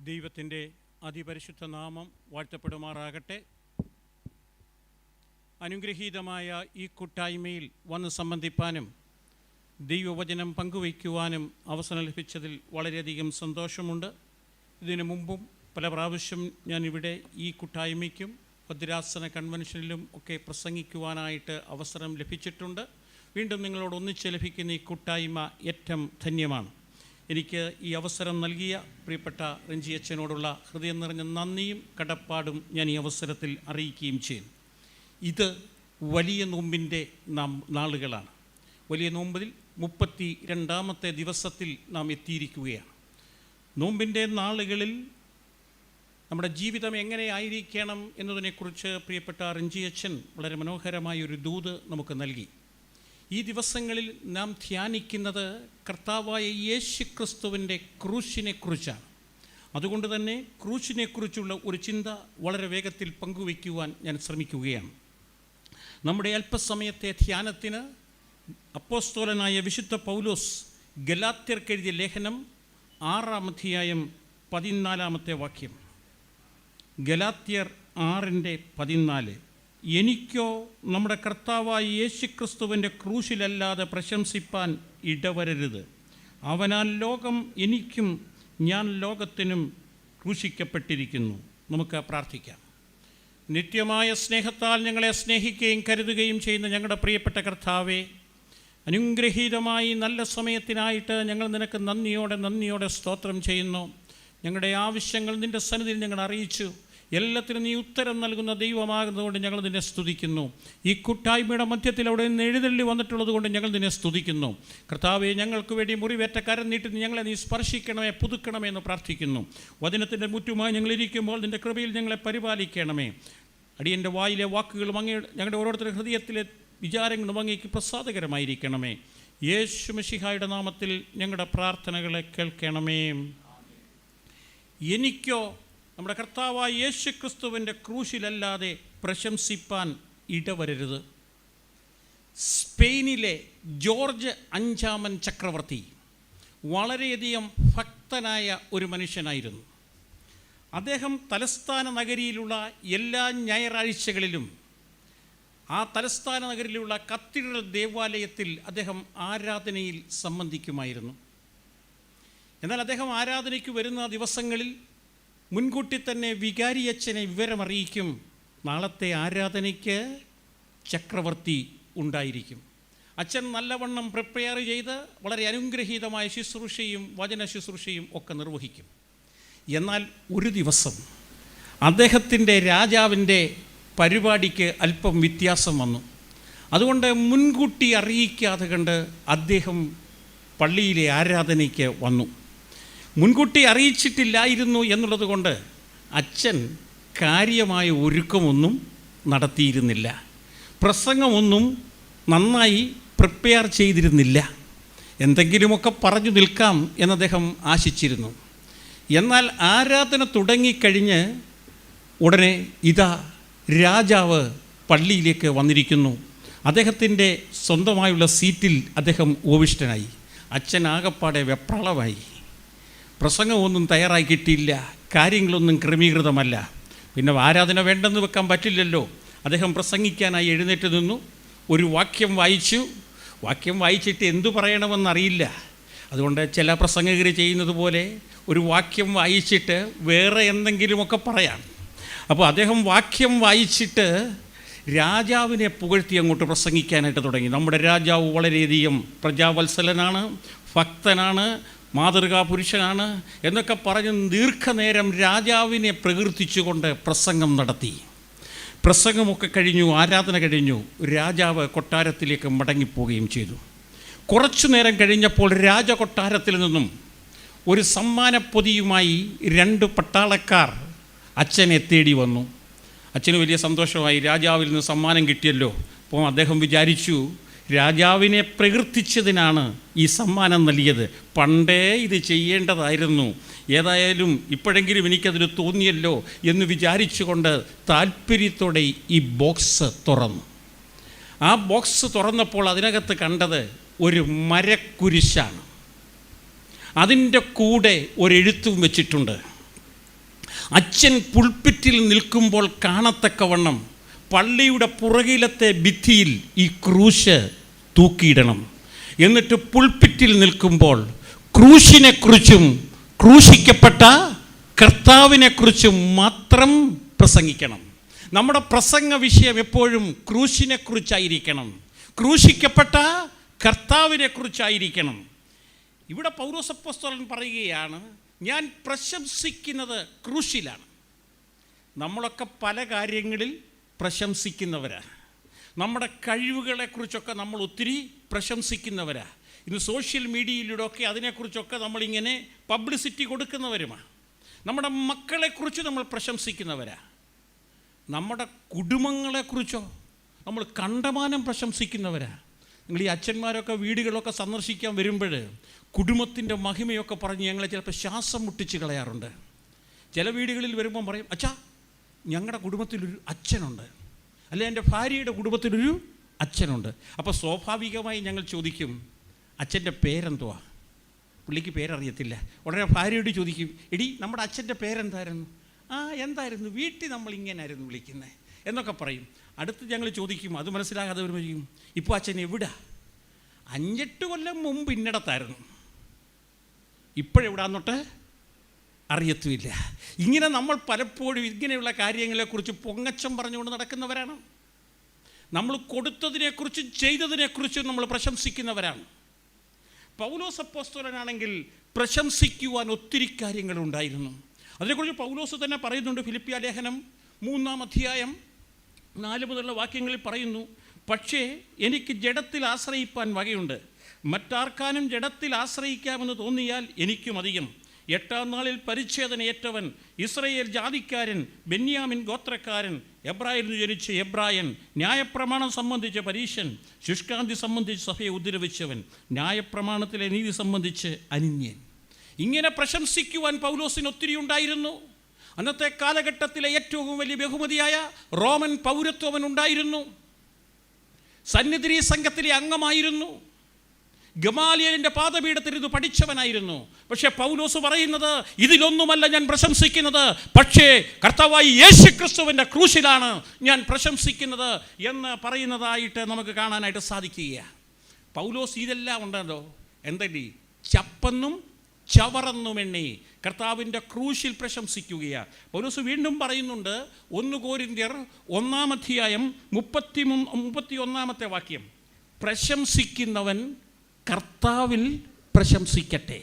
ദൈവത്തിൻ്റെ അതിപരിശുദ്ധ നാമം വാഴ്ത്തപ്പെടുമാറാകട്ടെ. അനുഗ്രഹീതമായ ഈ കൂട്ടായ്മയിൽ വന്ന് സംബന്ധിപ്പാനും ദൈവവചനം പങ്കുവയ്ക്കുവാനും അവസരം ലഭിച്ചതിൽ വളരെയധികം സന്തോഷമുണ്ട്. ഇതിനു മുമ്പും പല പ്രാവശ്യം ഞാനിവിടെ ഈ കൂട്ടായ്മയ്ക്കും ഭദ്രാസന കൺവെൻഷനിലും ഒക്കെ പ്രസംഗിക്കുവാനായിട്ട് അവസരം ലഭിച്ചിട്ടുണ്ട്. വീണ്ടും നിങ്ങളോട് ഒന്നിച്ച് ലഭിക്കുന്ന ഈ കൂട്ടായ്മ ഏറ്റവും ധന്യമാണ്. എനിക്ക് ഈ അവസരം നൽകിയ പ്രിയപ്പെട്ട റഞ്ജി അച്ഛനോടുള്ള ഹൃദയം നിറഞ്ഞ നന്ദിയും കടപ്പാടും ഞാൻ ഈ അവസരത്തിൽ അറിയിക്കുകയും ചെയ്യും. ഇത് വലിയ നോമ്പിൻ്റെ നാളുകളാണ്. വലിയ നോമ്പിൽ 32ാമത്തെ ദിവസത്തിൽ നാം എത്തിയിരിക്കുകയാണ്. നോമ്പിൻ്റെ നാളുകളിൽ നമ്മുടെ ജീവിതം എങ്ങനെ ആയിരിക്കണം എന്നതിനെക്കുറിച്ച് പ്രിയപ്പെട്ട റഞ്ജി അച്ഛൻ വളരെ മനോഹരമായൊരു ദൂത് നമുക്ക് നൽകി. ഈ ദിവസങ്ങളിൽ നാം ധ്യാനിക്കുന്നത് കർത്താവായ യേശു ക്രിസ്തുവിൻ്റെ ക്രൂശിനെക്കുറിച്ചാണ്. അതുകൊണ്ട് തന്നെ ക്രൂശിനെക്കുറിച്ചുള്ള ഒരു ചിന്ത വളരെ വേഗത്തിൽ പങ്കുവയ്ക്കുവാൻ ഞാൻ ശ്രമിക്കുകയാണ്. നമ്മുടെ അല്പസമയത്തെ ധ്യാനത്തിന് അപ്പോസ്തലനായ വിശുദ്ധ പൗലോസ് ഗലാത്യർക്കെഴുതിയ ലേഖനം 6-ാം അധ്യായം 14-ാമത്തെ വാക്യം. ഗലാത്യർ 6:14. എനിക്കോ നമ്മുടെ കർത്താവായ യേശുക്രിസ്തുവിൻ്റെ ക്രൂശിലല്ലാതെ പ്രശംസിപ്പാൻ ഇടവരരുത്. അവനാൽ ലോകം എനിക്കും ഞാൻ ലോകത്തിനും ക്രൂശിക്കപ്പെട്ടിരിക്കുന്നു. നമുക്ക് പ്രാർത്ഥിക്കാം. നിത്യമായ സ്നേഹത്താൽ ഞങ്ങളെ സ്നേഹിക്കുകയും കരുതുകയും ചെയ്യുന്ന ഞങ്ങളുടെ പ്രിയപ്പെട്ട കർത്താവേ, അനുഗ്രഹീതമായി നല്ല സമയത്തിനായിട്ട് ഞങ്ങൾ നിനക്ക് നന്ദിയോടെ സ്തോത്രം ചെയ്യുന്നു. ഞങ്ങളുടെ ആവശ്യങ്ങൾ നിൻ്റെ സന്നിധിയിൽ ഞങ്ങൾ അറിയിച്ചു. എല്ലാത്തിനും നീ ഉത്തരം നൽകുന്ന ദൈവമാകുന്നതുകൊണ്ട് ഞങ്ങൾ നിന്നെ സ്തുതിക്കുന്നു. ഈ കൂട്ടായ്മയുടെ മധ്യത്തിൽ അവിടെ നിന്ന് എഴുന്നള്ളി വന്നിട്ടുള്ളത് കൊണ്ട് ഞങ്ങൾ നിന്നെ സ്തുതിക്കുന്നു. കർത്താവെ, ഞങ്ങൾക്ക് വേണ്ടി മുറിവേറ്റ കരം നീട്ടി ഞങ്ങളെ നീ സ്പർശിക്കണമേ, പുതുക്കണമേ എന്ന് പ്രാർത്ഥിക്കുന്നു. വചനത്തിൻ്റെ മുറ്റുമായി ഞങ്ങളിരിക്കുമ്പോൾ നിൻ്റെ കൃപയിൽ ഞങ്ങളെ പരിപാലിക്കണമേ. അടിയൻ്റെ വായിലെ വാക്കുകളും ഞങ്ങളുടെ ഓരോരുത്തരുടെ ഹൃദയത്തിലെ വിചാരങ്ങളും അങ്ങേക്ക് പ്രസാദകരമായിരിക്കണമേ. യേശു മിശിഹായുടെ നാമത്തിൽ ഞങ്ങളുടെ പ്രാർത്ഥനകളെ കേൾക്കണമേ. എനിക്കോ നമ്മുടെ കർത്താവായ യേശു ക്രിസ്തുവിൻ്റെ ക്രൂശിലല്ലാതെ പ്രശംസിപ്പാൻ ഇടവരരുത്. സ്പെയിനിലെ ജോർജ് 5-ാമൻ ചക്രവർത്തി വളരെയധികം ഭക്തനായ ഒരു മനുഷ്യനായിരുന്നു. അദ്ദേഹം തലസ്ഥാന നഗരിയിലുള്ള എല്ലാ ഞായറാഴ്ചകളിലും ആ തലസ്ഥാന നഗരിയിലുള്ള കത്തീഡ്രൽ ദേവാലയത്തിൽ അദ്ദേഹം ആരാധനയിൽ സംബന്ധിക്കുമായിരുന്നു. എന്നാൽ അദ്ദേഹം ആരാധനയ്ക്ക് വരുന്ന ദിവസങ്ങളിൽ മുൻകൂട്ടി തന്നെ വികാരിയച്ഛനെ വിവരമറിയിക്കും, നാളത്തെ ആരാധനയ്ക്ക് ചക്രവർത്തി ഉണ്ടായിരിക്കും. അച്ഛൻ നല്ലവണ്ണം പ്രിപ്പയർ ചെയ്ത് വളരെ അനുഗ്രഹീതമായ ശുശ്രൂഷയും വചന ശുശ്രൂഷയും ഒക്കെ നിർവഹിക്കും. എന്നാൽ ഒരു ദിവസം അദ്ദേഹത്തിൻ്റെ രാജാവിൻ്റെ പരിപാടിക്ക് അല്പം വ്യത്യാസം വന്നു. അതുകൊണ്ട് മുൻകൂട്ടി അറിയിക്കാതെ കണ്ട് അദ്ദേഹം പള്ളിയിലെ ആരാധനയ്ക്ക് വന്നു. മുൻകൂട്ടി അറിയിച്ചിട്ടില്ലായിരുന്നു എന്നുള്ളത് കൊണ്ട് അച്ഛൻ കാര്യമായ ഒരുക്കമൊന്നും നടത്തിയിരുന്നില്ല. പ്രസംഗമൊന്നും നന്നായി പ്രിപ്പയർ ചെയ്തിരുന്നില്ല. എന്തെങ്കിലുമൊക്കെ പറഞ്ഞു നിൽക്കാം എന്നദ്ദേഹം ആശിച്ചിരുന്നു. എന്നാൽ ആരാധന തുടങ്ങിക്കഴിഞ്ഞ് ഉടനെ ഇതാ രാജാവ് പള്ളിയിലേക്ക് വന്നിരിക്കുന്നു. അദ്ദേഹത്തിൻ്റെ സ്വന്തമായുള്ള സീറ്റിൽ അദ്ദേഹം ഉപവിഷ്ടനായി. അച്ഛൻ ആകപ്പാടെ വെപ്രളമായി. പ്രസംഗമൊന്നും തയ്യാറാക്കിയിട്ടില്ല, കാര്യങ്ങളൊന്നും ക്രമീകൃതമല്ല. പിന്നെ ആരാധന വേണ്ടെന്ന് വെക്കാൻ പറ്റില്ലല്ലോ. അദ്ദേഹം പ്രസംഗിക്കാനായി എഴുന്നേറ്റ് നിന്നു. ഒരു വാക്യം വായിച്ചു. വാക്യം വായിച്ചിട്ട് എന്തു പറയണമെന്നറിയില്ല. അതുകൊണ്ട് ചില പ്രസംഗകർ ചെയ്യുന്നത് പോലെ ഒരു വാക്യം വായിച്ചിട്ട് വേറെ എന്തെങ്കിലുമൊക്കെ പറയാം. അപ്പോൾ അദ്ദേഹം വാക്യം വായിച്ചിട്ട് രാജാവിനെ പുകഴ്ത്തി അങ്ങോട്ട് പ്രസംഗിക്കാനായിട്ട് തുടങ്ങി. നമ്മുടെ രാജാവ് വളരെയധികം പ്രജാവത്സലനാണ്, ഭക്തനാണ്, മാതൃകാ പുരുഷനാണ് എന്നൊക്കെ പറഞ്ഞ് ദീർഘനേരം രാജാവിനെ പ്രകീർത്തിച്ചുകൊണ്ട് പ്രസംഗം നടത്തി. പ്രസംഗമൊക്കെ കഴിഞ്ഞു, ആരാധന കഴിഞ്ഞു. രാജാവ് കൊട്ടാരത്തിലേക്ക് മടങ്ങിപ്പോവുകയും ചെയ്തു. കുറച്ചു നേരം കഴിഞ്ഞപ്പോൾ രാജകൊട്ടാരത്തിൽ നിന്നും ഒരു സമ്മാനപ്പൊതിയുമായി 2 പട്ടാളക്കാർ അച്ഛനെ തേടി വന്നു. അച്ഛന് വലിയ സന്തോഷമായി. രാജാവിൽ നിന്ന് സമ്മാനം കിട്ടിയല്ലോ. അപ്പോൾ അദ്ദേഹം വിചാരിച്ചു, രാജാവിനെ പ്രകീർത്തിച്ചതിനാണ് ഈ സമ്മാനം നൽകിയത്. പണ്ടേ ഇത് ചെയ്യേണ്ടതായിരുന്നു. ഏതായാലും ഇപ്പോഴെങ്കിലും എനിക്കതിന് തോന്നിയല്ലോ എന്ന് വിചാരിച്ചുകൊണ്ട് താല്പര്യത്തോടെ ഈ ബോക്സ് തുറന്നു. ആ ബോക്സ് തുറന്നപ്പോൾ അതിനകത്ത് കണ്ടത് ഒരു മരക്കുരിശാണ്. അതിൻ്റെ കൂടെ ഒരെഴുത്തും വെച്ചിട്ടുണ്ട്. അച്ഛൻ പുൾപ്പിറ്റിൽ നിൽക്കുമ്പോൾ കാണത്തക്കവണ്ണം പള്ളിയുടെ പുറകിലത്തെ ഭിത്തിയിൽ ഈ ക്രൂശ് തൂക്കിയിടണം. എന്നിട്ട് പുൾപ്പിറ്റിൽ നിൽക്കുമ്പോൾ ക്രൂശിനെക്കുറിച്ചും ക്രൂശിക്കപ്പെട്ട കർത്താവിനെക്കുറിച്ചും മാത്രം പ്രസംഗിക്കണം. നമ്മുടെ പ്രസംഗ വിഷയം എപ്പോഴും ക്രൂശിനെക്കുറിച്ചായിരിക്കണം, ക്രൂശിക്കപ്പെട്ട കർത്താവിനെക്കുറിച്ചായിരിക്കണം. ഇവിടെ പൗലോസ് അപ്പോസ്തലൻ പറയുകയാണ്, ഞാൻ പ്രശംസിക്കുന്നത് ക്രൂശിലാണ്. നമ്മളൊക്കെ പല കാര്യങ്ങളിൽ പ്രശംസിക്കുന്നവരാണ്. നമ്മുടെ കഴിവുകളെക്കുറിച്ചൊക്കെ നമ്മൾ ഒത്തിരി പ്രശംസിക്കുന്നവരാണ്. ഇന്ന് സോഷ്യൽ മീഡിയയിലൂടെയൊക്കെ അതിനെക്കുറിച്ചൊക്കെ നമ്മളിങ്ങനെ പബ്ലിസിറ്റി കൊടുക്കുന്നവരുമാണ്. നമ്മുടെ മക്കളെക്കുറിച്ച് നമ്മൾ പ്രശംസിക്കുന്നവരാണ്. നമ്മുടെ കുടുംബങ്ങളെക്കുറിച്ചോ നമ്മൾ കണ്ടമാനം പ്രശംസിക്കുന്നവരാണ്. നിങ്ങൾ ഈ അച്ഛന്മാരൊക്കെ വീടുകളൊക്കെ സന്ദർശിക്കാൻ വരുമ്പോൾ കുടുംബത്തിൻ്റെ മഹിമയൊക്കെ പറഞ്ഞ് ഞങ്ങളെ ചിലപ്പോൾ ശ്വാസം മുട്ടിച്ച് കളയാറുണ്ട്. ചില വീടുകളിൽ വരുമ്പം പറയും, അച്ഛാ ഞങ്ങളുടെ കുടുംബത്തിലൊരു അച്ഛനുണ്ട്, അല്ലെ എൻ്റെ ഭാര്യയുടെ കുടുംബത്തിലൊരു അച്ഛനുണ്ട്. അപ്പോൾ സ്വാഭാവികമായി ഞങ്ങൾ ചോദിക്കും, അച്ഛൻ്റെ പേരെന്തുവാ? പുള്ളിക്ക് പേരറിയത്തില്ല. ഉടനെ ഭാര്യയോട് ചോദിക്കും, എടി നമ്മുടെ അച്ഛൻ്റെ പേരെന്തായിരുന്നു? എന്തായിരുന്നു, വീട്ടിൽ നമ്മൾ ഇങ്ങനായിരുന്നു വിളിക്കുന്നത് എന്നൊക്കെ പറയും. അടുത്ത് ഞങ്ങൾ ചോദിക്കും, അത് മനസ്സിലാകാതെ വരുമ്പോഴേക്കും, ഇപ്പോൾ അച്ഛൻ എവിടാ? 5-8 കൊല്ലം മുമ്പ് ഇന്നിടത്തായിരുന്നു, ഇപ്പോഴെവിടാന്നോട്ട് അറിയത്തുമില്ല. ഇങ്ങനെ നമ്മൾ പലപ്പോഴും ഇങ്ങനെയുള്ള കാര്യങ്ങളെക്കുറിച്ച് പൊങ്ങച്ചം പറഞ്ഞുകൊണ്ട് നടക്കുന്നവരാണ്. നമ്മൾ കൊടുത്തതിനെക്കുറിച്ചും ചെയ്തതിനെക്കുറിച്ചും നമ്മൾ പ്രശംസിക്കുന്നവരാണ്. പൗലോസ് അപ്പോസ്തലനാണെങ്കിൽ പ്രശംസിക്കുവാൻ ഒത്തിരി കാര്യങ്ങളുണ്ടായിരുന്നു. അതിനെക്കുറിച്ച് പൗലോസ് തന്നെ പറയുന്നുണ്ട്. ഫിലിപ്പിയ ലേഖനം 3-ാം അധ്യായം 4 മുതലുള്ള വാക്യങ്ങളിൽ പറയുന്നു, പക്ഷേ എനിക്ക് ജഡത്തിൽ ആശ്രയിപ്പാൻ വകയുണ്ട്. മറ്റാർക്കാനും ജഡത്തിൽ ആശ്രയിക്കാമെന്ന് തോന്നിയാൽ എനിക്കും അധികം. 8-ാം നാളിൽ പരിച്ഛേദനയേറ്റവൻ, ഇസ്രായേൽ ജാതിക്കാരൻ, ബെന്യാമിൻ ഗോത്രക്കാരൻ, എബ്രായരിൽ ജനിച്ച എബ്രായൻ, ന്യായപ്രമാണം സംബന്ധിച്ച പരീശൻ, ശുഷ്കാന്തി സംബന്ധിച്ച് സഭയെ ഉദ്ധരവിച്ചവൻ, ന്യായപ്രമാണത്തിലെ നീതി സംബന്ധിച്ച് അനിന്യൻ. ഇങ്ങനെ പ്രശംസിക്കുവാൻ പൗലോസിന് ഒത്തിരി ഉണ്ടായിരുന്നു. അന്നത്തെ കാലഘട്ടത്തിലെ ഏറ്റവും വലിയ ബഹുമതിയായ റോമൻ പൗരത്വം ഉണ്ടായിരുന്നു. സന്നിധി സംഘത്തിലെ അംഗമായിരുന്നു. ഗമാലിയലിൻ്റെ പാദപീഠത്തിൽ ഇത് പഠിച്ചവനായിരുന്നു. പക്ഷേ പൗലോസ് പറയുന്നത്, ഇതിലൊന്നുമല്ല ഞാൻ പ്രശംസിക്കുന്നത്, പക്ഷേ കർത്താവായ യേശുക്രിസ്തുവിൻ്റെ ക്രൂശിലാണ് ഞാൻ പ്രശംസിക്കുന്നത് എന്ന് പറയുന്നതായിട്ട് നമുക്ക് കാണാനായിട്ട് സാധിക്കുകയാണ്. പൗലോസ് ഇതെല്ലാം ഉണ്ടല്ലോ, എന്തല്ലേ ചപ്പെന്നും ചവറെന്നുമെണ്ണി കർത്താവിൻ്റെ ക്രൂശിൽ പ്രശംസിക്കുകയാണ്. പൗലോസ് വീണ്ടും പറയുന്നുണ്ട്, 1 കൊരിന്ത്യർ 1-ാം അധ്യായം 31-ാമത്തെ വാക്യം, പ്രശംസിക്കുന്നവൻ കർത്താവിൽ പ്രശംസിക്കട്ടെ.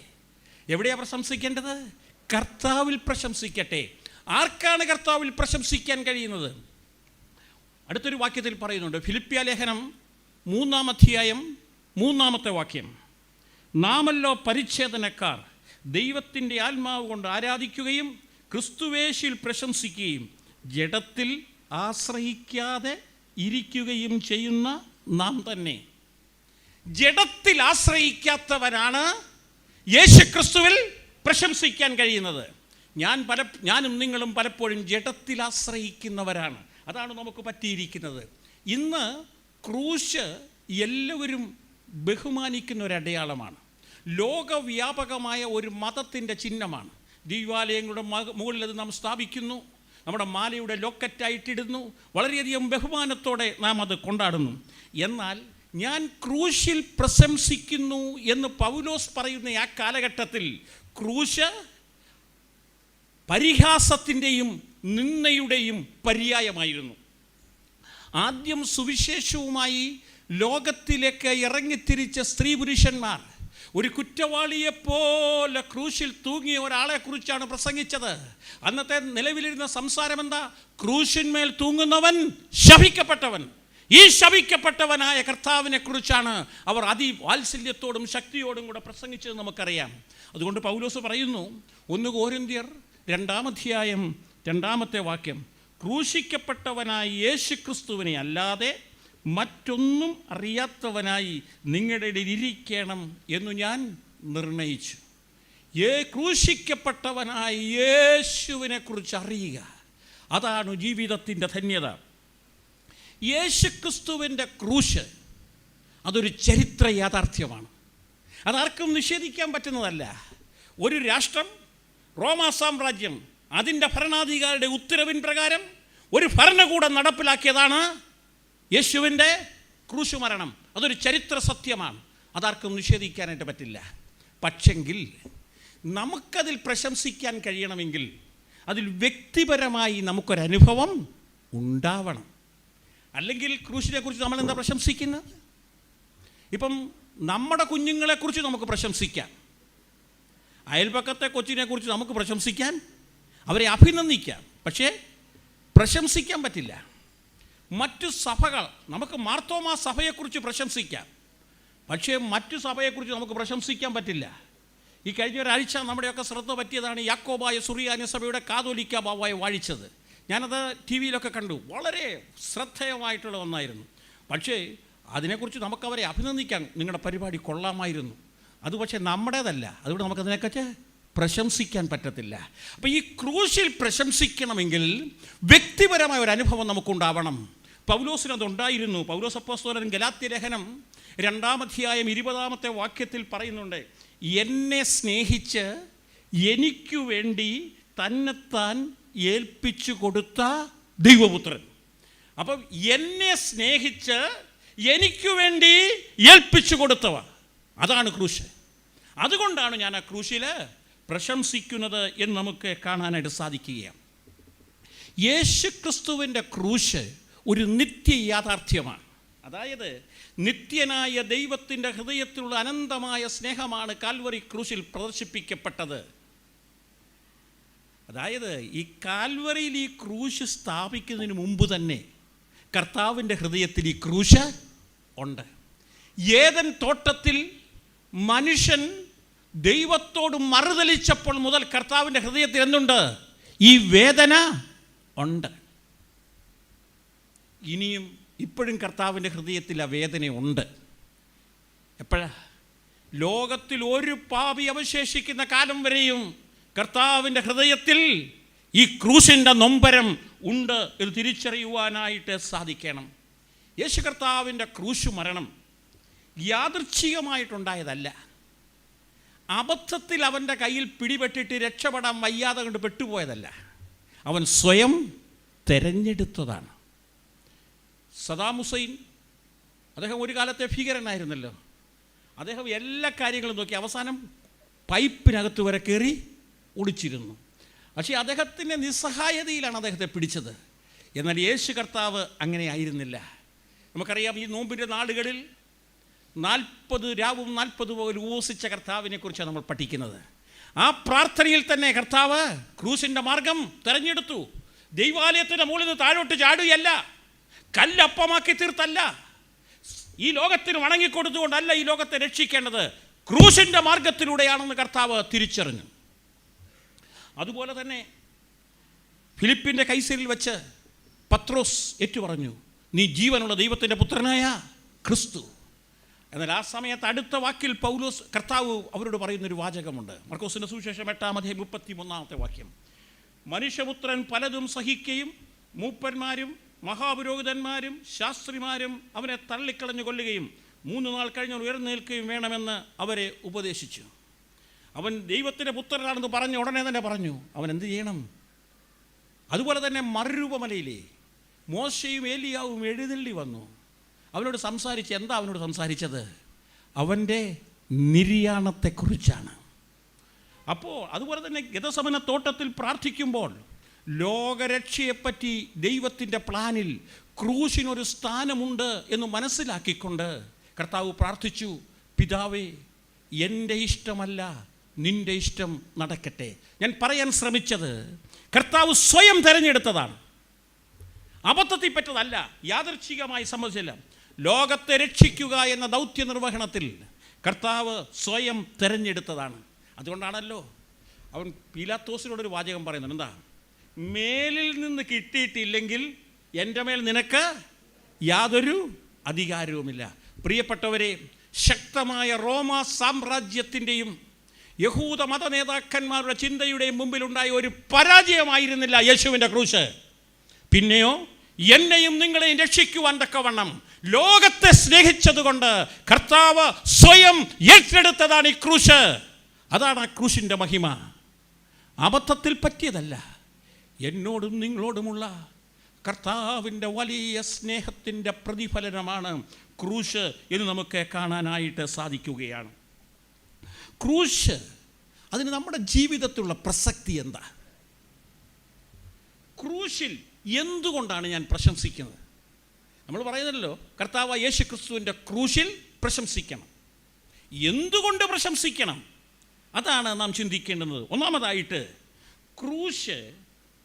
എവിടെയാണ് പ്രശംസിക്കേണ്ടത്? കർത്താവിൽ പ്രശംസിക്കട്ടെ. ആർക്കാണ് കർത്താവിൽ പ്രശംസിക്കാൻ കഴിയുന്നത്? അടുത്തൊരു വാക്യത്തിൽ പറയുന്നുണ്ട്, ഫിലിപ്പിയ ലേഖനം 3-ാം അധ്യായം 3-ാമത്തെ വാക്യം, നാമല്ലോ പരിച്ഛേദനക്കാർ, ദൈവത്തിൻ്റെ ആത്മാവ് കൊണ്ട് ആരാധിക്കുകയും ക്രിസ്തുവേശിൽ പ്രശംസിക്കുകയും ജഡത്തിൽ ആശ്രയിക്കാതെ ഇരിക്കുകയും ചെയ്യുന്ന നാം തന്നെ. ജഡത്തിൽ ആശ്രയിക്കാത്തവനാണ് യേശുക്രിസ്തുവിൽ പ്രശംസിക്കാൻ കഴിയുന്നത്. ഞാനും നിങ്ങളും പലപ്പോഴും ജഡത്തിൽ ആശ്രയിക്കുന്നവരാണ്. അതാണ് നമുക്ക് പറ്റിയിരിക്കുന്നത്. ഇന്ന് ക്രൂശ് എല്ലാവരും ബഹുമാനിക്കുന്ന ഒരു അടയാളമാണ്. ലോകവ്യാപകമായ ഒരു മതത്തിൻ്റെ ചിഹ്നമാണ്. ദൈവാലയങ്ങളുടെ മുകളിൽ അത് നാം സ്ഥാപിക്കുന്നു, നമ്മുടെ മാലയുടെ ലോക്കറ്റായിട്ടിടുന്നു, വളരെയധികം ബഹുമാനത്തോടെ നാം അത് കൊണ്ടാടുന്നു. എന്നാൽ ഞാൻ ക്രൂശിൽ പ്രശംസിക്കുന്നു എന്ന് പൗലോസ് പറയുന്ന ആ കാലഘട്ടത്തിൽ ക്രൂശ് പരിഹാസത്തിൻ്റെയും നിന്ദയുടെയും പര്യായമായിരുന്നു. ആദ്യം സുവിശേഷവുമായി ലോകത്തിലേക്ക് ഇറങ്ങിത്തിരിച്ച സ്ത്രീ പുരുഷന്മാർ ഒരു കുറ്റവാളിയെപ്പോലെ ക്രൂശിൽ തൂങ്ങിയ ഒരാളെക്കുറിച്ചാണ് പ്രസംഗിച്ചത്. അന്നത്തെ നിലവിലിരുന്ന സംസാരം എന്താ? ക്രൂശിന്മേൽ തൂങ്ങുന്നവൻ ശപിക്കപ്പെട്ടവൻ. ഈ ശപിക്കപ്പെട്ടവനായ കർത്താവിനെ കുറിച്ചാണ് അവർ അതിവാത്സല്യത്തോടും ശക്തിയോടും കൂടെ പ്രസംഗിച്ചത് നമുക്കറിയാം. അതുകൊണ്ട് പൗലോസ് പറയുന്നു, 1 കൊരിന്ത്യർ 2-ാം അധ്യായം 2-ാമത്തെ വാക്യം, ക്രൂശിക്കപ്പെട്ടവനായ യേശുക്രിസ്തുവിനെ അല്ലാതെ മറ്റൊന്നും അറിയാത്തവനായി നിങ്ങളുടെ ഇടയിൽ ഇരിക്കണം എന്നു ഞാൻ നിർണയിച്ചു. ക്രൂശിക്കപ്പെട്ടവനായ യേശുവിനെ കുറിച്ച് അറിയുക, അതാണ് ജീവിതത്തിൻ്റെ ധന്യത. യേശുക്രിസ്തുവിൻ്റെ ക്രൂശ് അതൊരു ചരിത്ര യാഥാർത്ഥ്യമാണ്. അതാർക്കും നിഷേധിക്കാൻ പറ്റുന്നതല്ല. ഒരു രാഷ്ട്രം, റോമാ സാമ്രാജ്യം അതിൻ്റെ ഭരണാധികാരിയുടെ ഉത്തരവിൻ പ്രകാരം ഒരു ഭരണകൂടം നടപ്പിലാക്കിയതാണ് യേശുവിൻ്റെ ക്രൂശ് മരണം. അതൊരു ചരിത്ര സത്യമാണ്, അതാർക്കും നിഷേധിക്കാനായിട്ട് പറ്റില്ല. പക്ഷെങ്കിൽ നമുക്കതിൽ പ്രശംസിക്കാൻ കഴിയണമെങ്കിൽ അതിൽ വ്യക്തിപരമായി നമുക്കൊരനുഭവം ഉണ്ടാവണം. അല്ലെങ്കിൽ ക്രൂശിനെ കുറിച്ച് നമ്മൾ എന്താ പ്രശംസിക്കുന്നത്? ഇപ്പം നമ്മുടെ കുഞ്ഞുങ്ങളെക്കുറിച്ച് നമുക്ക് പ്രശംസിക്കാം, അയൽപക്കത്തെ കൊച്ചിനെ കുറിച്ച് നമുക്ക് പ്രശംസിക്കാൻ, അവരെ അഭിനന്ദിക്കാം, പക്ഷേ പ്രശംസിക്കാൻ പറ്റില്ല. മറ്റു സഭകൾ, നമുക്ക് മാർത്തോമാ സഭയെക്കുറിച്ച് പ്രശംസിക്കാം, പക്ഷേ മറ്റു സഭയെക്കുറിച്ച് നമുക്ക് പ്രശംസിക്കാൻ പറ്റില്ല. ഈ കഴിഞ്ഞ ഒരാഴ്ച നമ്മുടെയൊക്കെ ശ്രദ്ധ പറ്റിയതാണ് യാക്കോബായ സുറിയാനി സഭയുടെ കാതോലിക്ക ബാവായെ വാഴിച്ചത്. ഞാനത് ടി വിയിലൊക്കെ കണ്ടു, വളരെ ശ്രദ്ധേയമായിട്ടുള്ള ഒന്നായിരുന്നു. പക്ഷേ അതിനെക്കുറിച്ച് നമുക്കവരെ അഭിനന്ദിക്കാൻ, നിങ്ങളുടെ പരിപാടി കൊള്ളാമായിരുന്നു, അത് പക്ഷേ നമ്മുടേതല്ല, അതുകൊണ്ട് നമുക്കതിനെക്കുറിച്ച് പ്രശംസിക്കാൻ പറ്റത്തില്ല. അപ്പോൾ ഈ ക്രൂശിൽ പ്രശംസിക്കണമെങ്കിൽ വ്യക്തിപരമായ ഒരു അനുഭവം നമുക്കുണ്ടാവണം. പൗലോസിനതുണ്ടായിരുന്നു. പൗലോസ് അപ്പോസ്തലൻ ഗലാത്യ ലേഖനം 2-ാം അധ്യായം 20-ാമത്തെ വാക്യത്തിൽ പറയുന്നുണ്ട്, എന്നെ സ്നേഹിച്ച് എനിക്കു വേണ്ടി തന്നെത്താൻ ഏൽപ്പിച്ചു കൊടുത്ത ദൈവപുത്രൻ. അപ്പം എന്നെ സ്നേഹിച്ച് എനിക്കു വേണ്ടി ഏൽപ്പിച്ചു കൊടുത്തവ, അതാണ് ക്രൂശ്. അതുകൊണ്ടാണ് ഞാൻ ആ ക്രൂശിൽ പ്രശംസിക്കുന്നത് എന്ന് നമുക്ക് കാണാനായിട്ട് സാധിക്കുകയാണ്. യേശുക്രിസ്തുവിൻ്റെ ക്രൂശ് ഒരു നിത്യ യാഥാർത്ഥ്യമാണ്. അതായത് നിത്യനായ ദൈവത്തിൻ്റെ ഹൃദയത്തിലുള്ള അനന്തമായ സ്നേഹമാണ് കാൽവറി ക്രൂശിൽ പ്രദർശിപ്പിക്കപ്പെട്ടത്. അതായത് ഈ കാൽവറിയിൽ ഈ ക്രൂശ് സ്ഥാപിക്കുന്നതിന് മുമ്പ് തന്നെ കർത്താവിൻ്റെ ഹൃദയത്തിൽ ഈ ക്രൂശ് ഉണ്ട്. ഏദൻ തോട്ടത്തിൽ മനുഷ്യൻ ദൈവത്തോട് മറുതലിച്ചപ്പോൾ മുതൽ കർത്താവിൻ്റെ ഹൃദയത്തിൽ എന്തുണ്ട്? ഈ വേദന ഉണ്ട്. ഇനിയും ഇപ്പോഴും കർത്താവിൻ്റെ ഹൃദയത്തിൽ ആ വേദനയുണ്ട്. എപ്പോഴാ? ലോകത്തിൽ ഒരു പാപി അവശേഷിക്കുന്ന കാലം വരെയും കർത്താവിൻ്റെ ഹൃദയത്തിൽ ഈ ക്രൂശിൻ്റെ നൊമ്പരം ഉണ്ട് എന്ന് തിരിച്ചറിയുവാനായിട്ട് സാധിക്കണം. യേശു കർത്താവിൻ്റെ ക്രൂശ് മരണം യാദൃച്ഛികമായിട്ടുണ്ടായതല്ല. അബദ്ധത്തിൽ അവൻ്റെ കയ്യിൽ പിടിപെട്ടിട്ട് രക്ഷപ്പെടാൻ വയ്യാതെ കൊണ്ട് പെട്ടുപോയതല്ല. അവൻ സ്വയം തിരഞ്ഞെടുത്തതാണ്. സദാം ഹുസൈൻ, അദ്ദേഹം ഒരു കാലത്തെ ഭീകരനായിരുന്നല്ലോ. അദ്ദേഹം എല്ലാ കാര്യങ്ങളും നോക്കി അവസാനം പൈപ്പിനകത്ത് വരെ കയറി ഒളിച്ചിരുന്നു. പക്ഷേ അദ്ദേഹത്തിൻ്റെ നിസ്സഹായതയിലാണ് അദ്ദേഹത്തെ പിടിച്ചത്. എന്നാൽ യേശു കർത്താവ് അങ്ങനെ ആയിരുന്നില്ല. നമുക്കറിയാം, ഈ നോമ്പിൻ്റെ നാളുകളിൽ 40 രാവും 40 പകലും ഉപവസിച്ച കർത്താവിനെക്കുറിച്ചാണ് നമ്മൾ പഠിക്കുന്നത്. ആ പ്രാർത്ഥനയിൽ തന്നെ കർത്താവ് ക്രൂശിൻ്റെ മാർഗം തിരഞ്ഞെടുത്തു. ദൈവാലയത്തിൻ്റെ മുകളിൽ നിന്ന് താഴോട്ട് ചാടുകയല്ല, കല്ലപ്പമാക്കി തീർത്തല്ല, ഈ ലോകത്തിന് വണങ്ങിക്കൊടുത്തുകൊണ്ടല്ല ഈ ലോകത്തെ രക്ഷിക്കേണ്ടത്, ക്രൂശിൻ്റെ മാർഗത്തിലൂടെയാണെന്ന് കർത്താവ് തിരിച്ചറിഞ്ഞു. അതുപോലെ തന്നെ ഫിലിപ്പിൻ്റെ കൈസരിൽ വെച്ച് പത്രോസ് ഏറ്റുപറഞ്ഞു, നീ ജീവനുള്ള ദൈവത്തിൻ്റെ പുത്രനായ ക്രിസ്തു. എന്നാൽ ആ സമയത്ത് അടുത്ത വാക്കിൽ പൗലോസ് കർത്താവ് അവരോട് പറയുന്നൊരു വാചകമുണ്ട്. മർക്കോസിൻ്റെ സുവിശേഷം 8-ാം അധ്യായം 33-ാമത്തെ വാക്യം. മനുഷ്യപുത്രൻ പലതും സഹിക്കുകയും മൂപ്പന്മാരും മഹാപുരോഹിതന്മാരും ശാസ്ത്രിമാരും അവനെ തള്ളിക്കളഞ്ഞു കൊല്ലുകയും 3 നാൾ കഴിഞ്ഞ് ഉയർന്നേൽക്കുകയും വേണമെന്ന് അവരെ ഉപദേശിച്ചു. അവൻ ദൈവത്തിൻ്റെ പുത്രനാണെന്ന് പറഞ്ഞ ഉടനെ തന്നെ പറഞ്ഞു അവൻ എന്ത് ചെയ്യണം. അതുപോലെ തന്നെ മറുരൂപമലയിലെ മോശയും ഏലിയാവും എഴുന്നള്ളി വന്നു. അവനോട് സംസാരിച്ച് എന്താ അവനോട് സംസാരിച്ചത്? അവൻ്റെ നിര്യാണത്തെക്കുറിച്ചാണ്. അപ്പോൾ അതുപോലെ തന്നെ ഗെത്സമന തോട്ടത്തിൽ പ്രാർത്ഥിക്കുമ്പോൾ ലോകരക്ഷയെപ്പറ്റി ദൈവത്തിൻ്റെ പ്ലാനിൽ ക്രൂശിനൊരു സ്ഥാനമുണ്ട് എന്ന് മനസ്സിലാക്കിക്കൊണ്ട് കർത്താവ് പ്രാർത്ഥിച്ചു, പിതാവേ, എൻ്റെ ഇഷ്ടമല്ല നിൻ്റെ ഇഷ്ടം നടക്കട്ടെ. ഞാൻ പറയാൻ ശ്രമിച്ചത് കർത്താവ് സ്വയം തിരഞ്ഞെടുത്തതാണ്, അബദ്ധത്തിൽ പറ്റതല്ല, യാദൃച്ഛികമായി സംഭവിച്ചില്ല. ലോകത്തെ രക്ഷിക്കുക എന്ന ദൗത്യ നിർവഹണത്തിൽ കർത്താവ് സ്വയം തിരഞ്ഞെടുത്തതാണ്. അതുകൊണ്ടാണല്ലോ അവൻ പീലാത്തോസിനോടൊരു വാചകം പറയുന്നത്, എന്താ? മേലിൽ നിന്ന് കിട്ടിയിട്ടില്ലെങ്കിൽ എൻ്റെ മേൽ നിനക്ക് യാതൊരു അധികാരവുമില്ല. പ്രിയപ്പെട്ടവരെ, ശക്തമായ റോമ സാമ്രാജ്യത്തിൻ്റെയും യഹൂദ മത നേതാക്കന്മാരുടെ ചിന്തയുടെയും മുമ്പിലുണ്ടായ ഒരു പരാജയമായിരുന്നില്ല യേശുവിൻ്റെ ക്രൂശ്. പിന്നെയോ എന്നെയും നിങ്ങളെയും രക്ഷിക്കുവാൻ തക്കവണ്ണം ലോകത്തെ സ്നേഹിച്ചതുകൊണ്ട് കർത്താവ് സ്വയം ഏറ്റെടുത്തതാണ് ഈ ക്രൂശ്. അതാണ് ആ ക്രൂശിൻ്റെ മഹിമ. അബദ്ധത്തിൽ പറ്റിയതല്ല, എന്നോടും നിങ്ങളോടുമുള്ള കർത്താവിൻ്റെ വലിയ സ്നേഹത്തിൻ്റെ പ്രതിഫലനമാണ് ക്രൂശ് എന്ന് നമുക്ക് കാണാനായിട്ട് സാധിക്കുകയാണ്. ക്രൂശ്, അതിന് നമ്മുടെ ജീവിതത്തിലുള്ള പ്രസക്തി എന്താ? ക്രൂശിൽ എന്തുകൊണ്ടാണ് ഞാൻ പ്രശംസിക്കുന്നത്? നമ്മൾ പറയുന്നല്ലോ, കർത്താവ് യേശു ക്രിസ്തുവിൻ്റെ ക്രൂശിൽ പ്രശംസിക്കണം. എന്തുകൊണ്ട് പ്രശംസിക്കണം? അതാണ് നാം ചിന്തിക്കേണ്ടുന്നത്. ഒന്നാമതായിട്ട്, ക്രൂശ്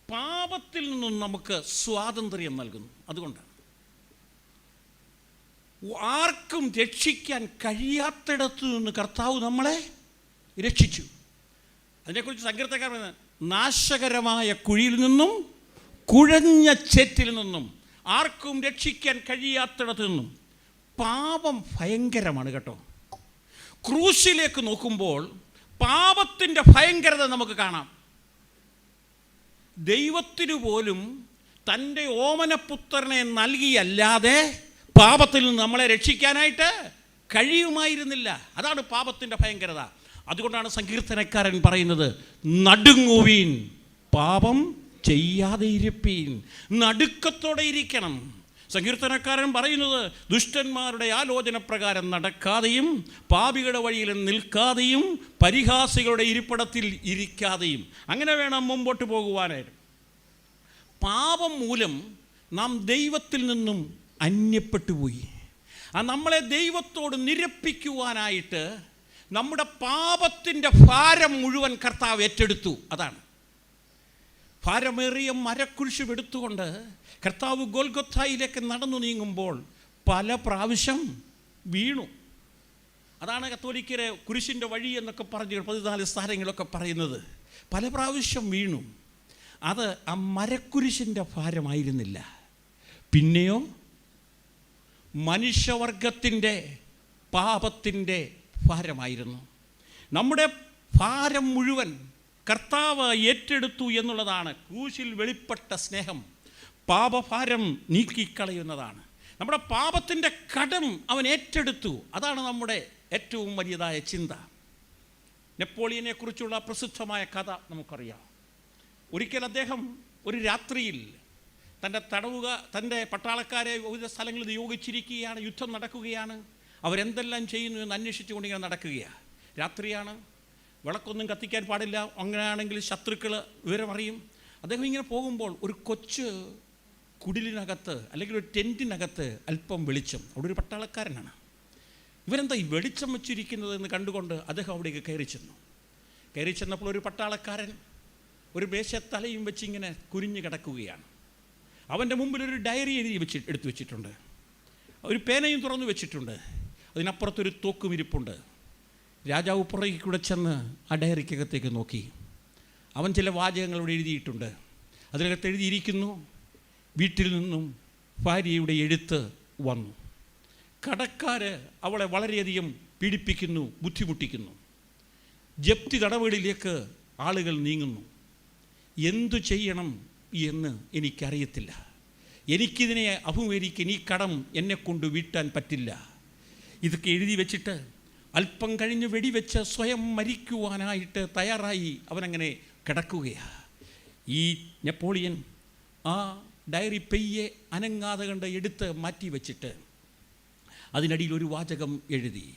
പാപത്തിൽ നിന്നും നമുക്ക് സ്വാതന്ത്ര്യം നൽകുന്നു. അതുകൊണ്ടാണ് ആർക്കും രക്ഷിക്കാൻ കഴിയാത്തിടത്തു നിന്ന് കർത്താവ് നമ്മളെ രക്ഷിച്ചു. അതിനെക്കുറിച്ച് സങ്കീർത്തനക്കാരൻ പറയുന്നത്, നാശകരമായ കുഴിയിൽ നിന്നും കുഴഞ്ഞ ചേറ്റിൽ നിന്നും ആർക്കും രക്ഷിക്കാൻ കഴിയാത്തിടത്തു നിന്നും. പാപം ഭയങ്കരമാണ് കേട്ടോ. ക്രൂശിലേക്ക് നോക്കുമ്പോൾ പാപത്തിൻ്റെ ഭയങ്കരത നമുക്ക് കാണാം. ദൈവത്തിനു പോലും തൻ്റെ ഓമനപുത്രനെ നൽകിയല്ലാതെ പാപത്തിൽ നിന്ന് നമ്മളെ രക്ഷിക്കാനായിട്ട് കഴിയുമായിരുന്നില്ല. അതാണ് പാപത്തിൻ്റെ ഭയങ്കരത. അതുകൊണ്ടാണ് സങ്കീർത്തനക്കാരൻ പറയുന്നത്, നടുങ്ങുവീൻ, പാപം ചെയ്യാതെ ഇരിപ്പീൻ. നടുക്കത്തോടെ ഇരിക്കണം. സങ്കീർത്തനക്കാരൻ പറയുന്നത്, ദുഷ്ടന്മാരുടെ ആലോചന പ്രകാരം നടക്കാതെയും പാപികളുടെ വഴിയിൽ നിൽക്കാതെയും പരിഹാസികളുടെ ഇരിപ്പിടത്തിൽ ഇരിക്കാതെയും അങ്ങനെ വേണം മുമ്പോട്ട് പോകുവാനായിട്ട്. പാപം മൂലം നാം ദൈവത്തിൽ നിന്നും അന്യപ്പെട്ടു പോയി. നമ്മളെ ദൈവത്തോട് നിരപ്പിക്കുവാനായിട്ട് നമ്മുടെ പാപത്തിൻ്റെ ഭാരം മുഴുവൻ കർത്താവ് ഏറ്റെടുത്തു. അതാണ് ഭാരമേറിയ മരക്കുരിശ് എടുത്തുകൊണ്ട് കർത്താവ് ഗോൽഗൊഥായിലേക്ക് നടന്നു നീങ്ങുമ്പോൾ പല പ്രാവശ്യം വീണു. അതാണ് കത്തോലിക്കരെ കുരിശിൻ്റെ വഴി എന്നൊക്കെ പറഞ്ഞ് 14 സ്ഥാനങ്ങളൊക്കെ പറയുന്നത്. പല പ്രാവശ്യം വീണു. അത് ആ മരക്കുരിശിൻ്റെ ഭാരമായിരുന്നില്ല. പിന്നെയോ മനുഷ്യവർഗത്തിൻ്റെ പാപത്തിൻ്റെ ഭാരമായിരുന്നു. നമ്മുടെ ഭാരം മുഴുവൻ കർത്താവ് ഏറ്റെടുത്തു എന്നുള്ളതാണ് ക്രൂശിൽ വെളിപ്പെട്ട സ്നേഹം. പാപഭാരം നീക്കിക്കളയുന്നതാണ്. നമ്മുടെ പാപത്തിൻ്റെ കടം അവൻ ഏറ്റെടുത്തു. അതാണ് നമ്മുടെ ഏറ്റവും വലിയതായ ചിന്ത. നെപ്പോളിയനെ കുറിച്ചുള്ള പ്രസിദ്ധമായ കഥ നമുക്കറിയാം. ഒരിക്കൽ അദ്ദേഹം ഒരു രാത്രിയിൽ തൻ്റെ പട്ടാളക്കാരെ വിവിധ സ്ഥലങ്ങളിൽ നിയോഗിച്ചിരിക്കുകയാണ്. യുദ്ധം നടക്കുകയാണ്. അവരെന്തെല്ലാം ചെയ്യുന്നു എന്ന് അന്വേഷിച്ചുകൊണ്ടിങ്ങനെ നടക്കുകയാണ്. രാത്രിയാണ്, വിളക്കൊന്നും കത്തിക്കാൻ പാടില്ല. അങ്ങനെയാണെങ്കിൽ ശത്രുക്കൾ വിവരമറിയും. അദ്ദേഹം ഇങ്ങനെ പോകുമ്പോൾ ഒരു കൊച്ചു കുടിലിനകത്ത് അല്ലെങ്കിൽ ഒരു ടെൻറ്റിനകത്ത് അല്പം വെളിച്ചം. അവിടെ ഒരു പട്ടാളക്കാരനാണ്. ഇവരെന്താ ഈ വെളിച്ചം വെച്ചിരിക്കുന്നത് എന്ന് കണ്ടുകൊണ്ട് അദ്ദേഹം അവിടേക്ക് കയറി ചെന്നപ്പോൾ ഒരു പട്ടാളക്കാരൻ ഒരു മേശത്തലയും വെച്ച് ഇങ്ങനെ കുനിഞ്ഞു കിടക്കുകയാണ്. അവൻ്റെ മുമ്പിൽ ഒരു ഡയറി എടുത്തു വെച്ചിട്ടുണ്ട്. ഒരു പേനയും തുറന്നു വെച്ചിട്ടുണ്ട്. അതിനപ്പുറത്തൊരു തോക്കും ഇരിപ്പുണ്ട്. രാജാവ് പുറകിൽ കൂടെ ചെന്ന് ആ ഡയറിക്കകത്തേക്ക് നോക്കി. അവൻ ചില വാചകങ്ങൾ ഇവിടെ എഴുതിയിട്ടുണ്ട്. അതിനകത്ത് എഴുതിയിരിക്കുന്നു, വീട്ടിൽ നിന്നും ഭാര്യയുടെ എഴുത്ത് വന്നു. കടക്കാർ അവളെ വളരെയധികം പീഡിപ്പിക്കുന്നു, ബുദ്ധിമുട്ടിക്കുന്നു. ജപ്തി നടപടിയിലേക്ക് ആളുകൾ നീങ്ങുന്നു. എന്തു ചെയ്യണം എന്ന് എനിക്കറിയത്തില്ല. എനിക്കിതിനെ അഭിമുഖീകരിക്കാൻ ഈ കടം എന്നെക്കൊണ്ട് വീട്ടാൻ പറ്റില്ല. ഇതൊക്കെ എഴുതി വെച്ചിട്ട് അല്പം കഴിഞ്ഞ് വെടിവെച്ച് സ്വയം മരിക്കുവാനായിട്ട് തയ്യാറായി അവനങ്ങനെ കിടക്കുകയാണ്. ഈ നെപ്പോളിയൻ ആ ഡയറി പെയ്യെ അനങ്ങാതെ കണ്ട് എടുത്ത് മാറ്റി വെച്ചിട്ട് അതിനടിയിൽ ഒരു വാചകം എഴുതി,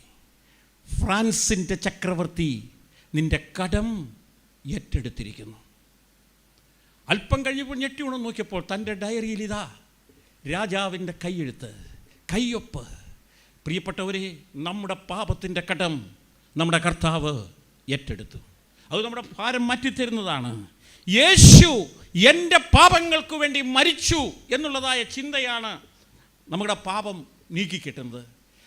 ഫ്രാൻസിൻ്റെ ചക്രവർത്തി നിൻ്റെ കടം ഏറ്റെടുത്തിരിക്കുന്നു. അല്പം കഴിഞ്ഞപ്പോൾ ഞെട്ടി ഉണർന്ന് നോക്കിയപ്പോൾ തൻ്റെ ഡയറിയിൽ ഇതാ രാജാവിൻ്റെ കൈയെഴുത്ത്, കയ്യൊപ്പ്. പ്രിയപ്പെട്ടവരെ, നമ്മുടെ പാപത്തിൻ്റെ കടം നമ്മുടെ കർത്താവ് ഏറ്റെടുത്തു. അത് നമ്മുടെ ഭാരം മാറ്റിത്തരുന്നതാണ്. യേശു എൻ്റെ പാപങ്ങൾക്ക് വേണ്ടി മരിച്ചു എന്നുള്ളതായ ചിന്തയാണ് നമ്മുടെ പാപം നീക്കിക്കിട്ടുന്നത്.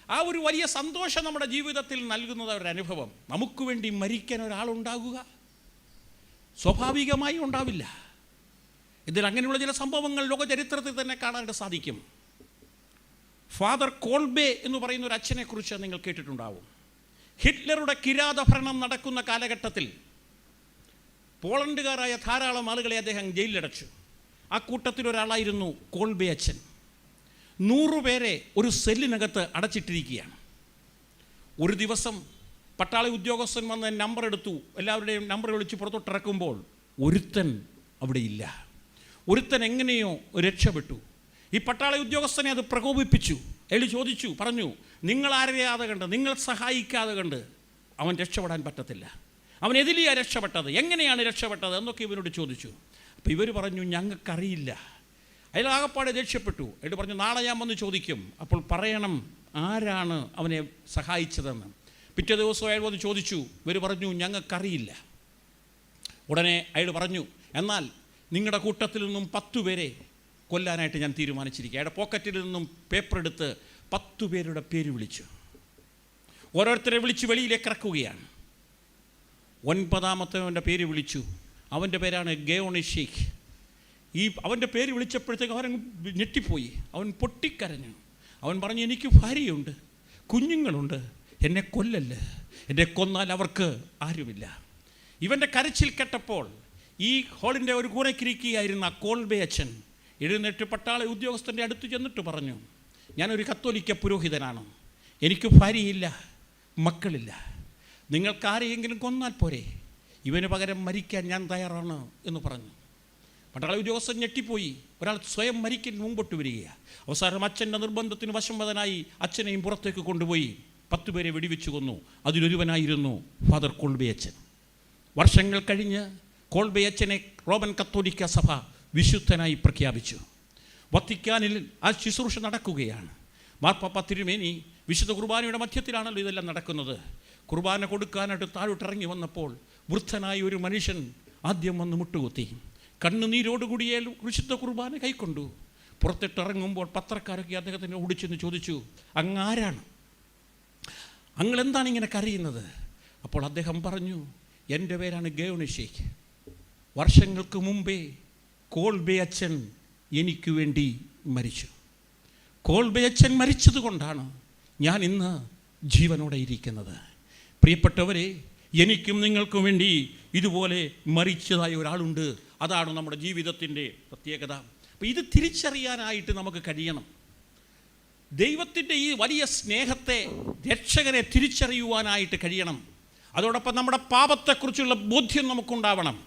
ആ ഒരു വലിയ സന്തോഷം നമ്മുടെ ജീവിതത്തിൽ നൽകുന്നത് ഒരനുഭവം. നമുക്ക് വേണ്ടി മരിക്കാൻ ഒരാളുണ്ടാകുക സ്വാഭാവികമായി ഉണ്ടാവില്ല. ഇതിൽ അങ്ങനെയുള്ള ചില സംഭവങ്ങൾ ലോക ചരിത്രത്തിൽ തന്നെ കാണാനായിട്ട് സാധിക്കും. ഫാദർ കോൾബെ എന്ന് പറയുന്ന ഒരു അച്ഛനെക്കുറിച്ച് നിങ്ങൾ കേട്ടിട്ടുണ്ടാവും. ഹിറ്റ്ലറുടെ കിരാതഭരണം നടക്കുന്ന കാലഘട്ടത്തിൽ പോളണ്ടുകാരായ ധാരാളം ആളുകളെ അദ്ദേഹം ജയിലിലടച്ചു. ആ കൂട്ടത്തിലൊരാളായിരുന്നു കോൾബെ അച്ഛൻ. 100 പേരെ ഒരു സെല്ലിനകത്ത് അടച്ചിട്ടിരിക്കുകയാണ്. ഒരു ദിവസം പട്ടാള ഉദ്യോഗസ്ഥൻ വന്ന് നമ്പർ എടുത്തു. എല്ലാവരുടെയും നമ്പർ വിളിച്ച് പുറത്തോട്ടിറക്കുമ്പോൾ ഒരുത്തൻ അവിടെ ഇല്ല. ഒരുത്തൻ എങ്ങനെയോ രക്ഷപ്പെട്ടു. ഈ പട്ടാള ഉദ്യോഗസ്ഥനെ അത് പ്രകോപിപ്പിച്ചു. അയാൾ ചോദിച്ചു, പറഞ്ഞു, നിങ്ങൾ അറിയാതെ കണ്ട്, നിങ്ങൾ സഹായിക്കാതെ കണ്ട് അവൻ രക്ഷപ്പെടാൻ പറ്റത്തില്ല. അവൻ എതിലെയാണ് രക്ഷപ്പെട്ടത്, എങ്ങനെയാണ് രക്ഷപ്പെട്ടത് എന്നൊക്കെ ഇവരോട് ചോദിച്ചു. അപ്പോൾ ഇവർ പറഞ്ഞു, ഞങ്ങൾക്കറിയില്ല. അയാൾ ആകപ്പാടെ രക്ഷപ്പെട്ടു. അയാൾ പറഞ്ഞു, നാളെ ഞാൻ വന്ന് ചോദിക്കും, അപ്പോൾ പറയണം ആരാണ് അവനെ സഹായിച്ചതെന്ന്. പിറ്റേ ദിവസം അയാൾ വന്ന് ചോദിച്ചു. ഇവർ പറഞ്ഞു, ഞങ്ങൾക്കറിയില്ല. ഉടനെ അയാൾ പറഞ്ഞു, എന്നാൽ നിങ്ങളുടെ കൂട്ടത്തിൽ നിന്നും 10 പേരെ കൊല്ലാനായിട്ട് ഞാൻ തീരുമാനിച്ചിരിക്കുക. അയാളുടെ പോക്കറ്റിൽ നിന്നും പേപ്പർ എടുത്ത് 10 പേരുടെ പേര് വിളിച്ചു. ഓരോരുത്തരെ വിളിച്ച് വെളിയിലേക്ക് ഇറക്കുകയാണ്. 9ാമത്തവൻ്റെ പേര് വിളിച്ചു. അവൻ്റെ പേരാണ് ഗയോണി ഷെയ്ഖ്. അവൻ്റെ പേര് വിളിച്ചപ്പോഴത്തേക്ക് അവൻ ഞെട്ടിപ്പോയി. അവൻ പൊട്ടിക്കരഞ്ഞു. അവൻ പറഞ്ഞു, എനിക്ക് ഭാര്യയുണ്ട്, കുഞ്ഞുങ്ങളുണ്ട്, എന്നെ കൊല്ലല്ല, എന്നെ കൊന്നാൽ അവർക്ക് ആരുമില്ല. ഇവൻ്റെ കരച്ചിൽ കേട്ടപ്പോൾ ഈ ഹോളിൻ്റെ ഒരു കൂരക്കിരിക്കുകയായിരുന്ന കോൾബെ അച്ഛൻ എഴുന്നേറ്റ് പട്ടാള ഉദ്യോഗസ്ഥൻ്റെ അടുത്ത് ചെന്നിട്ട് പറഞ്ഞു, ഞാനൊരു കത്തോലിക്ക പുരോഹിതനാണ്, എനിക്ക് ഭാര്യയില്ല, മക്കളില്ല, നിങ്ങൾക്കാരെയെങ്കിലും കൊന്നാൽ പോരെ, ഇവന് പകരം മരിക്കാൻ ഞാൻ തയ്യാറാണ് എന്ന് പറഞ്ഞു. പട്ടാള ഉദ്യോഗസ്ഥൻ ഞെട്ടിപ്പോയി. ഒരാൾ സ്വയം മരിക്കാൻ മുമ്പോട്ട് വരികയാണ്. അവസാനം അച്ഛൻ്റെ നിർബന്ധത്തിന് വശംവദനായി അച്ഛനെയും പുറത്തേക്ക് കൊണ്ടുപോയി 10 പേരെ വെടിവെച്ച് കൊന്നു. അതിലൊരുവനായിരുന്നു ഫാദർ കോൾബെ അച്ഛൻ. വർഷങ്ങൾ കഴിഞ്ഞ് കോൾബെ അച്ഛനെ റോമൻ കത്തോലിക്ക സഭ വിശുദ്ധനായി പ്രഖ്യാപിച്ചു. വത്തിക്കാനിൽ ആ ശുശ്രൂഷ നടക്കുകയാണ്. മാർപ്പാപ്പ തിരുമേനി വിശുദ്ധ കുർബാനയുടെ മധ്യത്തിലാണല്ലോ ഇതെല്ലാം നടക്കുന്നത്. കുർബാന കൊടുക്കാനായിട്ട് താഴോട്ടിറങ്ങി വന്നപ്പോൾ വൃദ്ധനായ ഒരു മനുഷ്യൻ ആദ്യം വന്ന് മുട്ടുകുത്തി. കണ്ണുനീരോടുകൂടിയ വിശുദ്ധ കുർബാന കൈക്കൊണ്ടു. പുറത്തിട്ടിറങ്ങുമ്പോൾ പത്രക്കാരൊക്കെ അദ്ദേഹത്തിൻ്റെ ഓടിച്ചെന്ന് ചോദിച്ചു, അങ്ങാരാണ്, അങ്ങളെന്താണ് ഇങ്ങനെ കരയുന്നത്? അപ്പോൾ അദ്ദേഹം പറഞ്ഞു, എൻ്റെ പേരാണ് ഗയോണി ഷെയ്ഖ്. വർഷങ്ങൾക്ക് മുമ്പേ കോൾബെ അച്ഛൻ എനിക്ക് വേണ്ടി മരിച്ചു. കോൾബെ അച്ഛൻ മരിച്ചതുകൊണ്ടാണ് ഞാൻ ഇന്ന് ജീവനോടെ ഇരിക്കുന്നത്. പ്രിയപ്പെട്ടവരെ, എനിക്കും നിങ്ങൾക്കും വേണ്ടി ഇതുപോലെ മരിച്ചതായ ഒരാളുണ്ട്. അതാണ് നമ്മുടെ ജീവിതത്തിൻ്റെ പ്രത്യേകത. അപ്പോൾ ഇത് തിരിച്ചറിയാനായിട്ട് നമുക്ക് കഴിയണം. ദൈവത്തിൻ്റെ ഈ വലിയ സ്നേഹത്തെ, രക്ഷകനെ തിരിച്ചറിയുവാനായിട്ട് കഴിയണം. അതോടൊപ്പം നമ്മുടെ പാപത്തെക്കുറിച്ചുള്ള ബോധ്യം നമുക്കുണ്ടാവണം.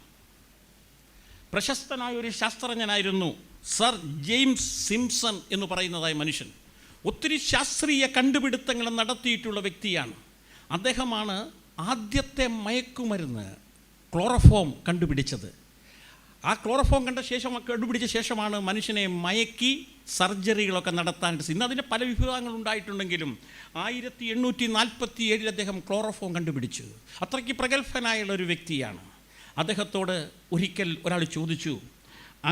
പ്രശസ്തനായ ഒരു ശാസ്ത്രജ്ഞനായിരുന്നു സർ ജെയിംസ് സിംപ്സൺ എന്ന് പറയുന്നതായ മനുഷ്യൻ. ഒത്തിരി ശാസ്ത്രീയ കണ്ടുപിടുത്തങ്ങൾ നടത്തിയിട്ടുള്ള വ്യക്തിയാണ്. അദ്ദേഹമാണ് ആദ്യത്തെ മയക്കുമരുന്ന് ക്ലോറോഫോം കണ്ടുപിടിച്ചത്. ആ ക്ലോറോഫോം കണ്ടുപിടിച്ച ശേഷമാണ് മനുഷ്യനെ മയക്കി സർജറികളൊക്കെ നടത്താനായിട്ട്. ഇന്ന് അതിൻ്റെ പല വിഭാഗങ്ങൾ ഉണ്ടായിട്ടുണ്ടെങ്കിലും 1847 അദ്ദേഹം ക്ലോറോഫോം കണ്ടുപിടിച്ചു. അത്രയ്ക്ക് പ്രഗത്ഭനായുള്ള ഒരു വ്യക്തിയാണ്. അദ്ദേഹത്തോട് ഒരിക്കൽ ഒരാൾ ചോദിച്ചു,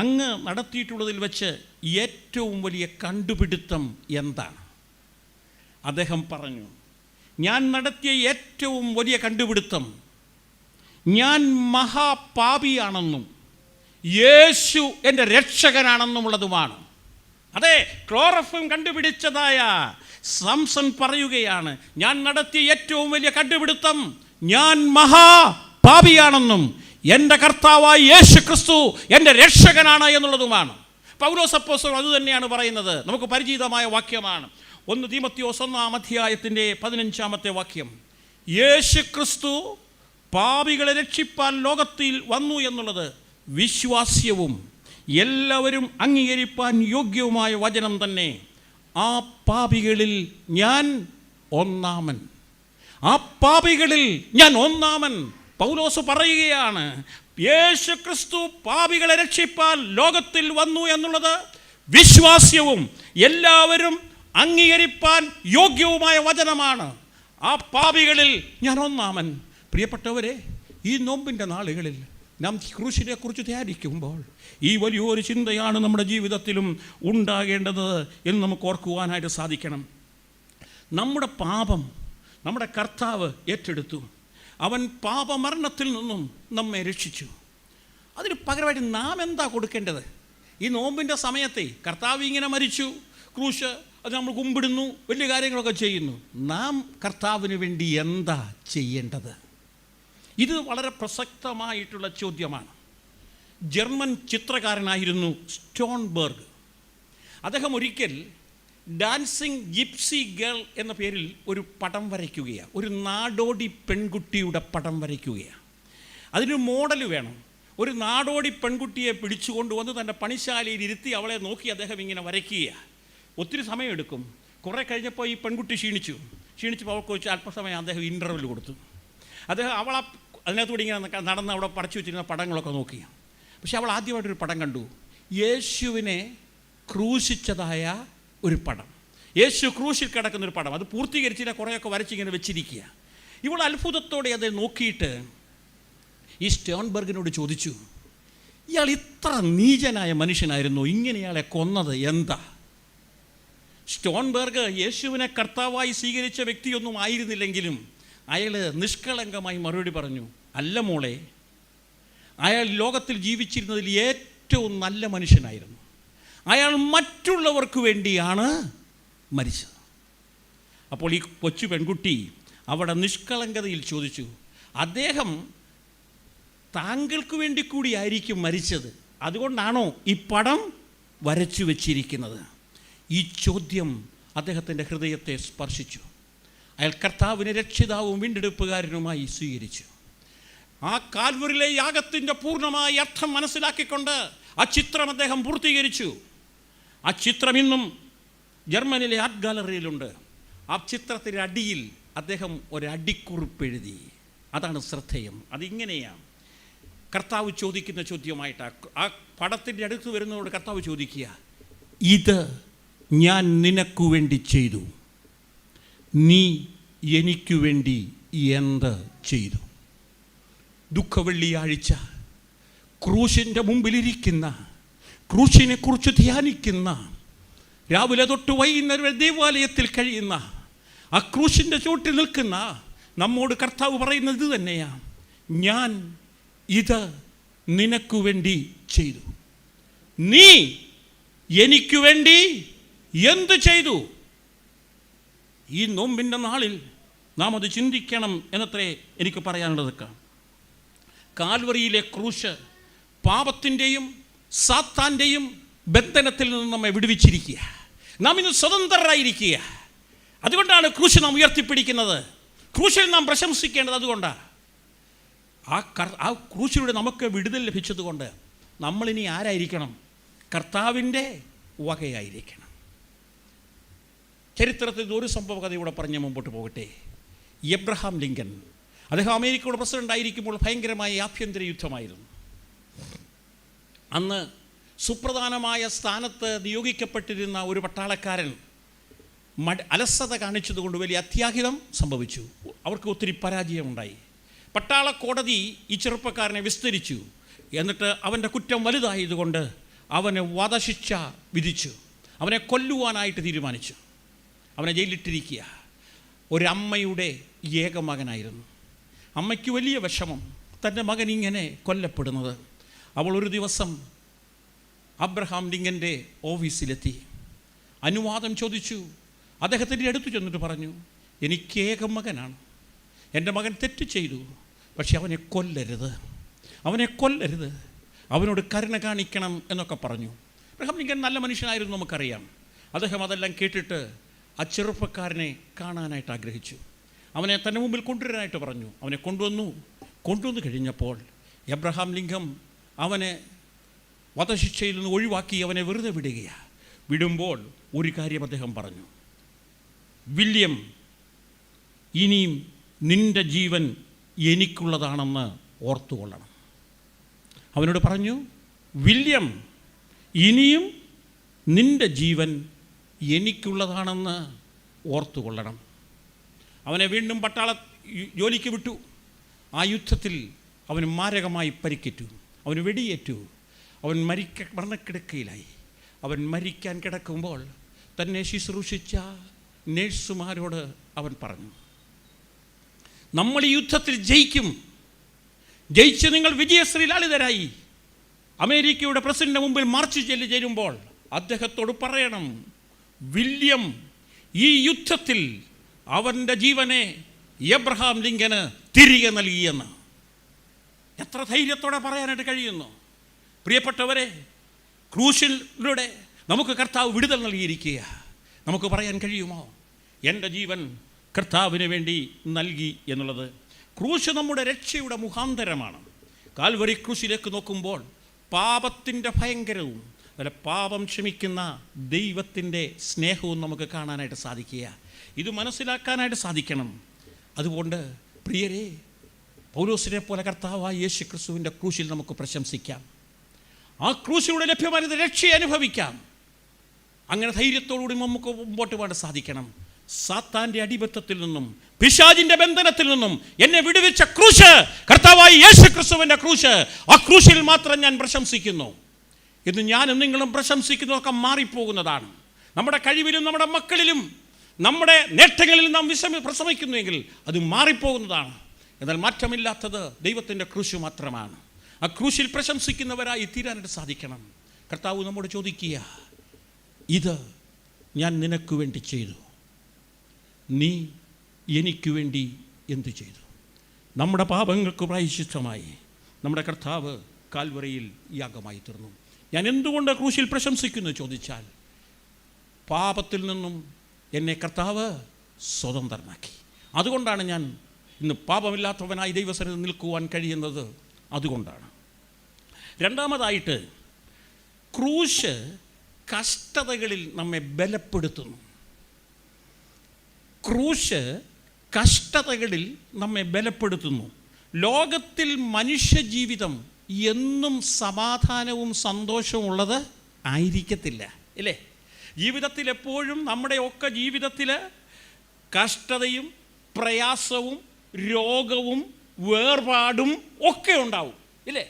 അങ്ങ് നടത്തിയിട്ടുള്ളതിൽ വെച്ച് ഏറ്റവും വലിയ കണ്ടുപിടുത്തം എന്താണ്? അദ്ദേഹം പറഞ്ഞു, ഞാൻ നടത്തിയ ഏറ്റവും വലിയ കണ്ടുപിടുത്തം ഞാൻ മഹാപാപിയാണെന്നും യേശു എൻ്റെ രക്ഷകനാണെന്നുമുള്ളതുമാണ്. അതെ, ക്ലോറോഫോം കണ്ടുപിടിച്ചതായ സാംസൺ പറയുകയാണ്, ഞാൻ നടത്തിയ ഏറ്റവും വലിയ കണ്ടുപിടുത്തം ഞാൻ മഹാപാപിയാണെന്നും എൻ്റെ കർത്താവായ യേശു ക്രിസ്തു എൻ്റെ രക്ഷകനാണ് എന്നുള്ളതുമാണ്. പൗലോസ് അപ്പോസ്തലൻ അതുതന്നെയാണ് പറയുന്നത്. നമുക്ക് പരിചിതമായ വാക്യമാണ്. 1 തീമോഥെയോസ് 1-ാം അധ്യായത്തിൻ്റെ 15-ാമത്തെ വാക്യം. യേശു ക്രിസ്തു പാപികളെ രക്ഷിപ്പാൻ ലോകത്തിൽ വന്നു എന്നുള്ളത് വിശ്വാസ്യവും എല്ലാവരും അംഗീകരിപ്പാൻ യോഗ്യവുമായ വചനം തന്നെ. ആ പാപികളിൽ ഞാൻ ഒന്നാമൻ. ആ പാപികളിൽ ഞാൻ ഒന്നാമൻ. പൗലോസ് പറയുകയാണ്, യേശു ക്രിസ്തു പാപികളെ രക്ഷിപ്പാൻ ലോകത്തിൽ വന്നു എന്നുള്ളത് വിശ്വാസ്യവും എല്ലാവരും അംഗീകരിപ്പാൻ യോഗ്യവുമായ വചനമാണ്. ആ പാപികളിൽ ഞാൻ ഒന്നാമൻ. പ്രിയപ്പെട്ടവരെ, ഈ നോമ്പിൻ്റെ നാളുകളിൽ നാം ക്രൂശിനെ കുറിച്ച് ധ്യാനിക്കുമ്പോൾ ഈ വലിയൊരു ചിന്തയാണ് നമ്മുടെ ജീവിതത്തിലും ഉണ്ടാകേണ്ടത് എന്ന് നമുക്ക് ഓർക്കുവാനായിട്ട് സാധിക്കണം. നമ്മുടെ പാപം നമ്മുടെ കർത്താവ് ഏറ്റെടുത്തു. അവൻ പാപമരണത്തിൽ നിന്നും നമ്മെ രക്ഷിച്ചു. അതിന് പകരമായിട്ട് നാം എന്താ കൊടുക്കേണ്ടത്? ഈ നോമ്പിൻ്റെ സമയത്തെ കർത്താവ് ഇങ്ങനെ മരിച്ചു, ക്രൂശ്, അത് നമ്മൾ കുമ്പിടുന്നു, വലിയ കാര്യങ്ങളൊക്കെ ചെയ്യുന്നു. നാം കർത്താവിന് വേണ്ടി എന്താ ചെയ്യേണ്ടത്? ഇത് വളരെ പ്രസക്തമായിട്ടുള്ള ചോദ്യമാണ്. ജർമ്മൻ ചിത്രകാരനായിരുന്നു സ്റ്റോൺബർഗ്. അദ്ദേഹം ഒരിക്കൽ ഡാൻസിങ് ജിപ്സി ഗേൾ എന്ന പേരിൽ ഒരു പടം വരയ്ക്കുകയാണ്. ഒരു നാടോടി പെൺകുട്ടിയുടെ പടം വരയ്ക്കുകയാണ്. അതിന് മോഡൽ വേണം. ഒരു നാടോടി പെൺകുട്ടിയെ പിടിച്ചുകൊണ്ടുവന്ന് തൻ്റെ പണിശാലയിൽ ഇരുത്തി അവളെ നോക്കി അദ്ദേഹം ഇങ്ങനെ വരയ്ക്കുക. ഒത്തിരി സമയമെടുക്കും. കുറേ കഴിഞ്ഞപ്പോൾ ഈ പെൺകുട്ടി ക്ഷീണിച്ചപ്പോൾ അവൾക്ക് വെച്ച് അല്പസമയം അദ്ദേഹം ഇൻ്റർവെൽ കൊടുത്തു. അദ്ദേഹം അതിനകത്തൂടെ ഇങ്ങനെ നടന്ന് അവിടെ പടച്ചു വെച്ചിരുന്ന പടങ്ങളൊക്കെ നോക്കി. പക്ഷെ അവൾ ആദ്യമായിട്ടൊരു പടം കണ്ടു, യേശുവിനെ ക്രൂശിച്ചതായ ഒരു പടം, യേശു ക്രൂശിൽ കിടക്കുന്നൊരു പടം. അത് പൂർത്തീകരിച്ചില്ല, കുറേയൊക്കെ വരച്ചിങ്ങനെ വെച്ചിരിക്കുക. ഇവൾ അത്ഭുതത്തോടെ അത് നോക്കിയിട്ട് ഈ സ്റ്റേൺബർഗിനോട് ചോദിച്ചു, ഇയാൾ ഇത്ര നീചനായ മനുഷ്യനായിരുന്നു, ഇങ്ങനെ ഇയാളെ കൊന്നത് എന്താ? സ്റ്റോൺബർഗ് യേശുവിനെ കർത്താവായി സ്വീകരിച്ച വ്യക്തിയൊന്നും ആയിരുന്നില്ലെങ്കിലും അയാൾ നിഷ്കളങ്കമായി മറുപടി പറഞ്ഞു, അല്ല മോളെ, അയാൾ ലോകത്തിൽ ജീവിച്ചിരുന്നതിൽ ഏറ്റവും നല്ല മനുഷ്യനായിരുന്നു. അയാൾ മറ്റുള്ളവർക്ക് വേണ്ടിയാണ് മരിച്ചത്. അപ്പോൾ ഈ കൊച്ചു പെൺകുട്ടി അവിടെ നിഷ്കളങ്കതയിൽ ചോദിച്ചു, അദ്ദേഹം താങ്കൾക്ക് വേണ്ടി കൂടിയായിരിക്കും മരിച്ചത്, അതുകൊണ്ടാണോ ഈ പടം വരച്ചു വച്ചിരിക്കുന്നത്? ഈ ചോദ്യം അദ്ദേഹത്തിൻ്റെ ഹൃദയത്തെ സ്പർശിച്ചു. അയാൾ കർത്താവിനെ രക്ഷിതാവും വീണ്ടെടുപ്പുകാരനുമായി സ്വീകരിച്ചു. ആ കാൽവരിയിലെ യാഗത്തിൻ്റെ പൂർണ്ണമായ അർത്ഥം മനസ്സിലാക്കിക്കൊണ്ട് ആ ചിത്രം അദ്ദേഹം പൂർത്തീകരിച്ചു. ആ ചിത്രം ഇന്നും ജർമ്മനിയിലെ ആർട്ട് ഗാലറിയിലുണ്ട്. ആ ചിത്രത്തിൻ്റെ അടിയിൽ അദ്ദേഹം ഒരടിക്കുറിപ്പ് എഴുതി. അതാണ് ശ്രദ്ധേയം. അതിങ്ങനെയാണ്. കർത്താവ് ചോദിക്കുന്ന ചോദ്യമായിട്ട് ആ പടത്തിൻ്റെ അടുത്ത് വരുന്നതോട് കർത്താവ് ചോദിക്കുക, ഇത് ഞാൻ നിനക്കു വേണ്ടി ചെയ്തു, നീ എനിക്കു വേണ്ടി എന്ത് ചെയ്തു? ദുഃഖവെള്ളിയാഴ്ച ക്രൂശിൻ്റെ മുമ്പിലിരിക്കുന്ന, ക്രൂശിനെക്കുറിച്ച് ധ്യാനിക്കുന്ന, രാവിലെ തൊട്ട് വൈകുന്നേരം വരെ ദേവാലയത്തിൽ കഴിയുന്ന, ആ ക്രൂശിൻ്റെ ചുവട്ടിൽ നിൽക്കുന്ന നമ്മോട് കർത്താവ് പറയുന്നത് ഇത് തന്നെയാണ്, ഞാൻ ഇത് നിനക്കു വേണ്ടി ചെയ്തു, നീ എനിക്കു വേണ്ടി എന്ത് ചെയ്തു? ഈ നോമ്പിൻ്റെ നാളിൽ നാം അത് ചിന്തിക്കണം എന്നത്രേ എനിക്ക് പറയാനുള്ളതൊക്കെ. കാൽവറിയിലെ ക്രൂശ് പാപത്തിൻ്റെയും സാത്താൻ്റെയും ബന്ധനത്തിൽ നിന്ന് നമ്മെ വിടുവിച്ചിരിക്കുക. നാം ഇന്ന് സ്വതന്ത്രരായിരിക്കുക. അതുകൊണ്ടാണ് ക്രൂശ് നാം ഉയർത്തിപ്പിടിക്കുന്നത്. ക്രൂശിൽ നാം പ്രശംസിക്കേണ്ടത് അതുകൊണ്ടാണ്. ആ ക്രൂശിലൂടെ നമുക്ക് വിടുതൽ ലഭിച്ചതുകൊണ്ട് നമ്മളിനി ആരായിരിക്കണം? കർത്താവിൻ്റെ വകയായിരിക്കണം. ചരിത്രത്തിൽ ഒരു സംഭവ കഥ ഇവിടെ പറഞ്ഞ് മുമ്പോട്ട് പോകട്ടെ. എബ്രഹാം ലിങ്കൻ, അദ്ദേഹം അമേരിക്കയുടെ പ്രസിഡൻ്റ് ആയിരിക്കുമ്പോൾ ഭയങ്കരമായ ആഭ്യന്തര യുദ്ധമായിരുന്നു. അന്ന് സുപ്രധാനമായ സ്ഥാനത്ത് നിയോഗിക്കപ്പെട്ടിരുന്ന ഒരു പട്ടാളക്കാരൻ അലസത കാണിച്ചതുകൊണ്ട് വലിയ അത്യാഹിതം സംഭവിച്ചു. അവർക്ക് ഒത്തിരി പരാജയമുണ്ടായി. പട്ടാള കോടതി ഈ ചെറുപ്പക്കാരനെ വിസ്തരിച്ചു. എന്നിട്ട് അവൻ്റെ കുറ്റം വലുതായതുകൊണ്ട് അവന് വധശിക്ഷ വിധിച്ചു. അവനെ കൊല്ലുവാനായിട്ട് തീരുമാനിച്ചു. അവനെ ജയിലിട്ടിരിക്കുക. ഒരമ്മയുടെ ഏക മകനായിരുന്നു. അമ്മയ്ക്ക് വലിയ വിഷമം, തൻ്റെ മകൻ ഇങ്ങനെ കൊല്ലപ്പെടുന്നത്. അവൾ ഒരു ദിവസം അബ്രഹാം ലിങ്കൻ്റെ ഓഫീസിലെത്തി അനുവാദം ചോദിച്ചു. അദ്ദേഹത്തിൻ്റെ അടുത്ത് ചെന്നിട്ട് പറഞ്ഞു, എനിക്കേക മകനാണ്, എൻ്റെ മകൻ തെറ്റ് ചെയ്തു, പക്ഷെ അവനെ കൊല്ലരുത്, അവനെ കൊല്ലരുത്, അവനോട് കരുണ കാണിക്കണം എന്നൊക്കെ പറഞ്ഞു. അബ്രഹാം ലിങ്കൻ നല്ല മനുഷ്യനായിരുന്നു, നമുക്കറിയാം. അദ്ദേഹം അതെല്ലാം കേട്ടിട്ട് ആ ചെറുപ്പക്കാരനെ കാണാനായിട്ട് ആഗ്രഹിച്ചു. അവനെ തൻ്റെ മുമ്പിൽ കൊണ്ടുവരാനായിട്ട് പറഞ്ഞു. അവനെ കൊണ്ടുവന്നു കഴിഞ്ഞപ്പോൾ എബ്രഹാം ലിങ്കൻ അവനെ വധശിക്ഷയിൽ നിന്ന് ഒഴിവാക്കി അവനെ വെറുതെ വിടുകയാണ്. വിടുമ്പോൾ ഒരു കാര്യം അദ്ദേഹം പറഞ്ഞു, വില്യം, ഇനിയും നിൻ്റെ ജീവൻ എനിക്കുള്ളതാണെന്ന് ഓർത്തുകൊള്ളണം. അവനോട് പറഞ്ഞു, വില്യം, ഇനിയും നിൻ്റെ ജീവൻ എനിക്കുള്ളതാണെന്ന് ഓർത്തുകൊള്ളണം. അവനെ വീണ്ടും പട്ടാള ജോലിക്ക് വിട്ടു. ആ യുദ്ധത്തിൽ അവന് മാരകമായി പരിക്കേറ്റു, അവന് വെടിയേറ്റു. അവൻ മരണക്കിടക്കയിലായി. അവൻ മരിക്കാൻ കിടക്കുമ്പോൾ തന്നെ ശുശ്രൂഷിച്ച നേഴ്സുമാരോട് അവൻ പറഞ്ഞു, നമ്മൾ ഈ യുദ്ധത്തിൽ ജയിക്കും, ജയിച്ച് നിങ്ങൾ വിജയശ്രീ ലാളിതരായി അമേരിക്കയുടെ പ്രസിഡന്റിന് മുമ്പിൽ മാർച്ച് ചെല്ലുമ്പോൾ അദ്ദേഹത്തോട് പറയണം, വില്യം ഈ യുദ്ധത്തിൽ അവൻ്റെ ജീവനെ എബ്രഹാം ലിങ്കന് തിരികെ നൽകിയെന്ന്. എത്ര ധൈര്യത്തോടെ പറയാനായിട്ട് കഴിയുന്നു? പ്രിയപ്പെട്ടവരെ, ക്രൂശിലൂടെ നമുക്ക് കർത്താവ് വിടുതൽ നൽകിയിരിക്കുക. നമുക്ക് പറയാൻ കഴിയുമോ, എൻ്റെ ജീവൻ കർത്താവിന് വേണ്ടി നൽകി എന്നുള്ളത്? ക്രൂശ് നമ്മുടെ രക്ഷയുടെ മുഖാന്തരമാണ്. കാൽവരി ക്രൂശിലേക്ക് നോക്കുമ്പോൾ പാപത്തിൻ്റെ ഭയങ്കരവും അതുപോലെ പാപം ക്ഷമിക്കുന്ന ദൈവത്തിൻ്റെ സ്നേഹവും നമുക്ക് കാണാനായിട്ട് സാധിക്കുക. ഇത് മനസ്സിലാക്കാനായിട്ട് സാധിക്കണം. അതുകൊണ്ട് പ്രിയരെ, പൗലോസിനെ പോലെ കർത്താവായ യേശു ക്രിസ്തുവിൻ്റെ ക്രൂശിൽ നമുക്ക് പ്രശംസിക്കാം. ആ ക്രൂശിലൂടെ ലഭ്യമായത് രക്ഷയെ അനുഭവിക്കാം. അങ്ങനെ ധൈര്യത്തോടുകൂടി നമുക്ക് മുമ്പോട്ട് പോകാൻ സാധിക്കണം. സാത്താൻ്റെ അടിമത്തത്തിൽ നിന്നും പിശാചിൻ്റെ ബന്ധനത്തിൽ നിന്നും എന്നെ വിടുവിച്ച ക്രൂശ്, കർത്താവായ യേശു ക്രിസ്തുവിൻ്റെ ക്രൂശ്, ആ ക്രൂശിൽ മാത്രം ഞാൻ പ്രശംസിക്കുന്നു. ഇന്ന് ഞാനും നിങ്ങളും പ്രശംസിക്കുന്നതൊക്കെ മാറിപ്പോകുന്നതാണ്. നമ്മുടെ കഴിവിലും നമ്മുടെ മക്കളിലും നമ്മുടെ നേട്ടങ്ങളിലും നാം പ്രശംസിക്കുന്നുവെങ്കിൽ അത് മാറിപ്പോകുന്നതാണ്. എന്നാൽ മാറ്റമില്ലാത്തത് ദൈവത്തിൻ്റെ ക്രൂശ് മാത്രമാണ്. ആ ക്രൂശിൽ പ്രശംസിക്കുന്നവരായി തീരാനായിട്ട് സാധിക്കണം. കർത്താവ് നമ്മോട് ചോദിക്കുക, ഇത് ഞാൻ നിനക്ക് വേണ്ടി ചെയ്തു, നീ എനിക്ക് വേണ്ടി എന്തു ചെയ്തു? നമ്മുടെ പാപങ്ങൾക്ക് പ്രായശ്ചിത്തമായി നമ്മുടെ കർത്താവ് കാൽവറിയിൽ യാഗമായി തീർന്നു. ഞാൻ എന്തുകൊണ്ട് ക്രൂശിൽ പ്രശംസിക്കുന്നു ചോദിച്ചാൽ, പാപത്തിൽ നിന്നും എന്നെ കർത്താവ് സ്വതന്ത്രനാക്കി. അതുകൊണ്ടാണ് ഞാൻ ഇന്ന് പാപമില്ലാത്തവനായി ദൈവസന്നിധിയിൽ നിൽക്കുവാൻ കഴിയുന്നത്. അതുകൊണ്ടാണ്. രണ്ടാമതായിട്ട്, ക്രൂശ് കഷ്ടതകളിൽ നമ്മെ ബലപ്പെടുത്തുന്നു. ക്രൂശ് കഷ്ടതകളിൽ നമ്മെ ബലപ്പെടുത്തുന്നു. ലോകത്തിൽ മനുഷ്യജീവിതം എന്നും സമാധാനവും സന്തോഷവും ഉള്ളത് ആയിരിക്കത്തില്ല, ഇല്ലേ? ജീവിതത്തിൽ എപ്പോഴും നമ്മുടെ ഒക്കെ ജീവിതത്തിൽ കഷ്ടതയും പ്രയാസവും രോഗവും വേർപാടും ഒക്കെ ഉണ്ടാവും, ഇല്ലേ?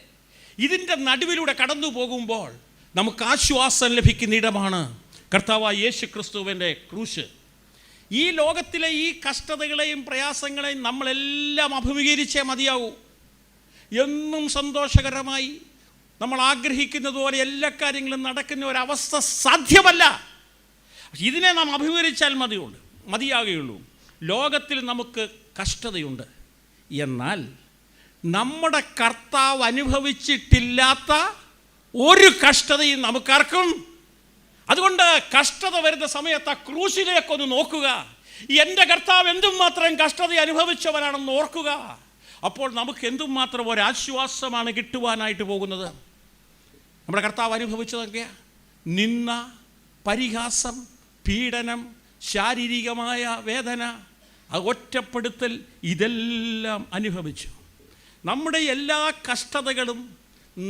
ഇതിൻ്റെ നടുവിലൂടെ കടന്നു പോകുമ്പോൾ നമുക്ക് ആശ്വാസം ലഭിക്കുന്ന ഇടമാണ് കർത്താവായ യേശു ക്രിസ്തുവിൻ്റെ ക്രൂശ്. ഈ ലോകത്തിലെ ഈ കഷ്ടതകളെയും പ്രയാസങ്ങളെയും നമ്മളെല്ലാം അഭിമുഖീകരിച്ചേ മതിയാവൂ. എന്നും സന്തോഷകരമായി നമ്മൾ ആഗ്രഹിക്കുന്നത് പോലെ എല്ലാ കാര്യങ്ങളും നടക്കുന്ന ഒരവസ്ഥ സാധ്യമല്ല. ഇതിനെ നാം അഭിമുഖീകരിച്ചാൽ മതിയാകുകയുള്ളൂ. ലോകത്തിൽ നമുക്ക് കഷ്ടതയുണ്ട്, എന്നാൽ നമ്മുടെ കർത്താവ് അനുഭവിച്ചിട്ടില്ലാത്ത ഒരു കഷ്ടതയും നമുക്കാർക്കും. അതുകൊണ്ട് കഷ്ടത വരുന്ന സമയത്ത് ആ ക്രൂശിലേക്കൊന്ന് നോക്കുക. എൻ്റെ കർത്താവ് എന്തും മാത്രം കഷ്ടത അനുഭവിച്ചവനാണെന്ന് ഓർക്കുക. അപ്പോൾ നമുക്ക് എന്തും മാത്രം ഒരാശ്വാസമാണ് കിട്ടുവാനായിട്ട് പോകുന്നത്. നമ്മുടെ കർത്താവ് അനുഭവിച്ചതൊക്കെ നിന്ന, പരിഹാസം, പീഡനം, ശാരീരികമായ വേദന, ഒറ്റപ്പെടുത്തൽ, ഇതെല്ലാം അനുഭവിച്ചു. നമ്മുടെ എല്ലാ കഷ്ടതകളും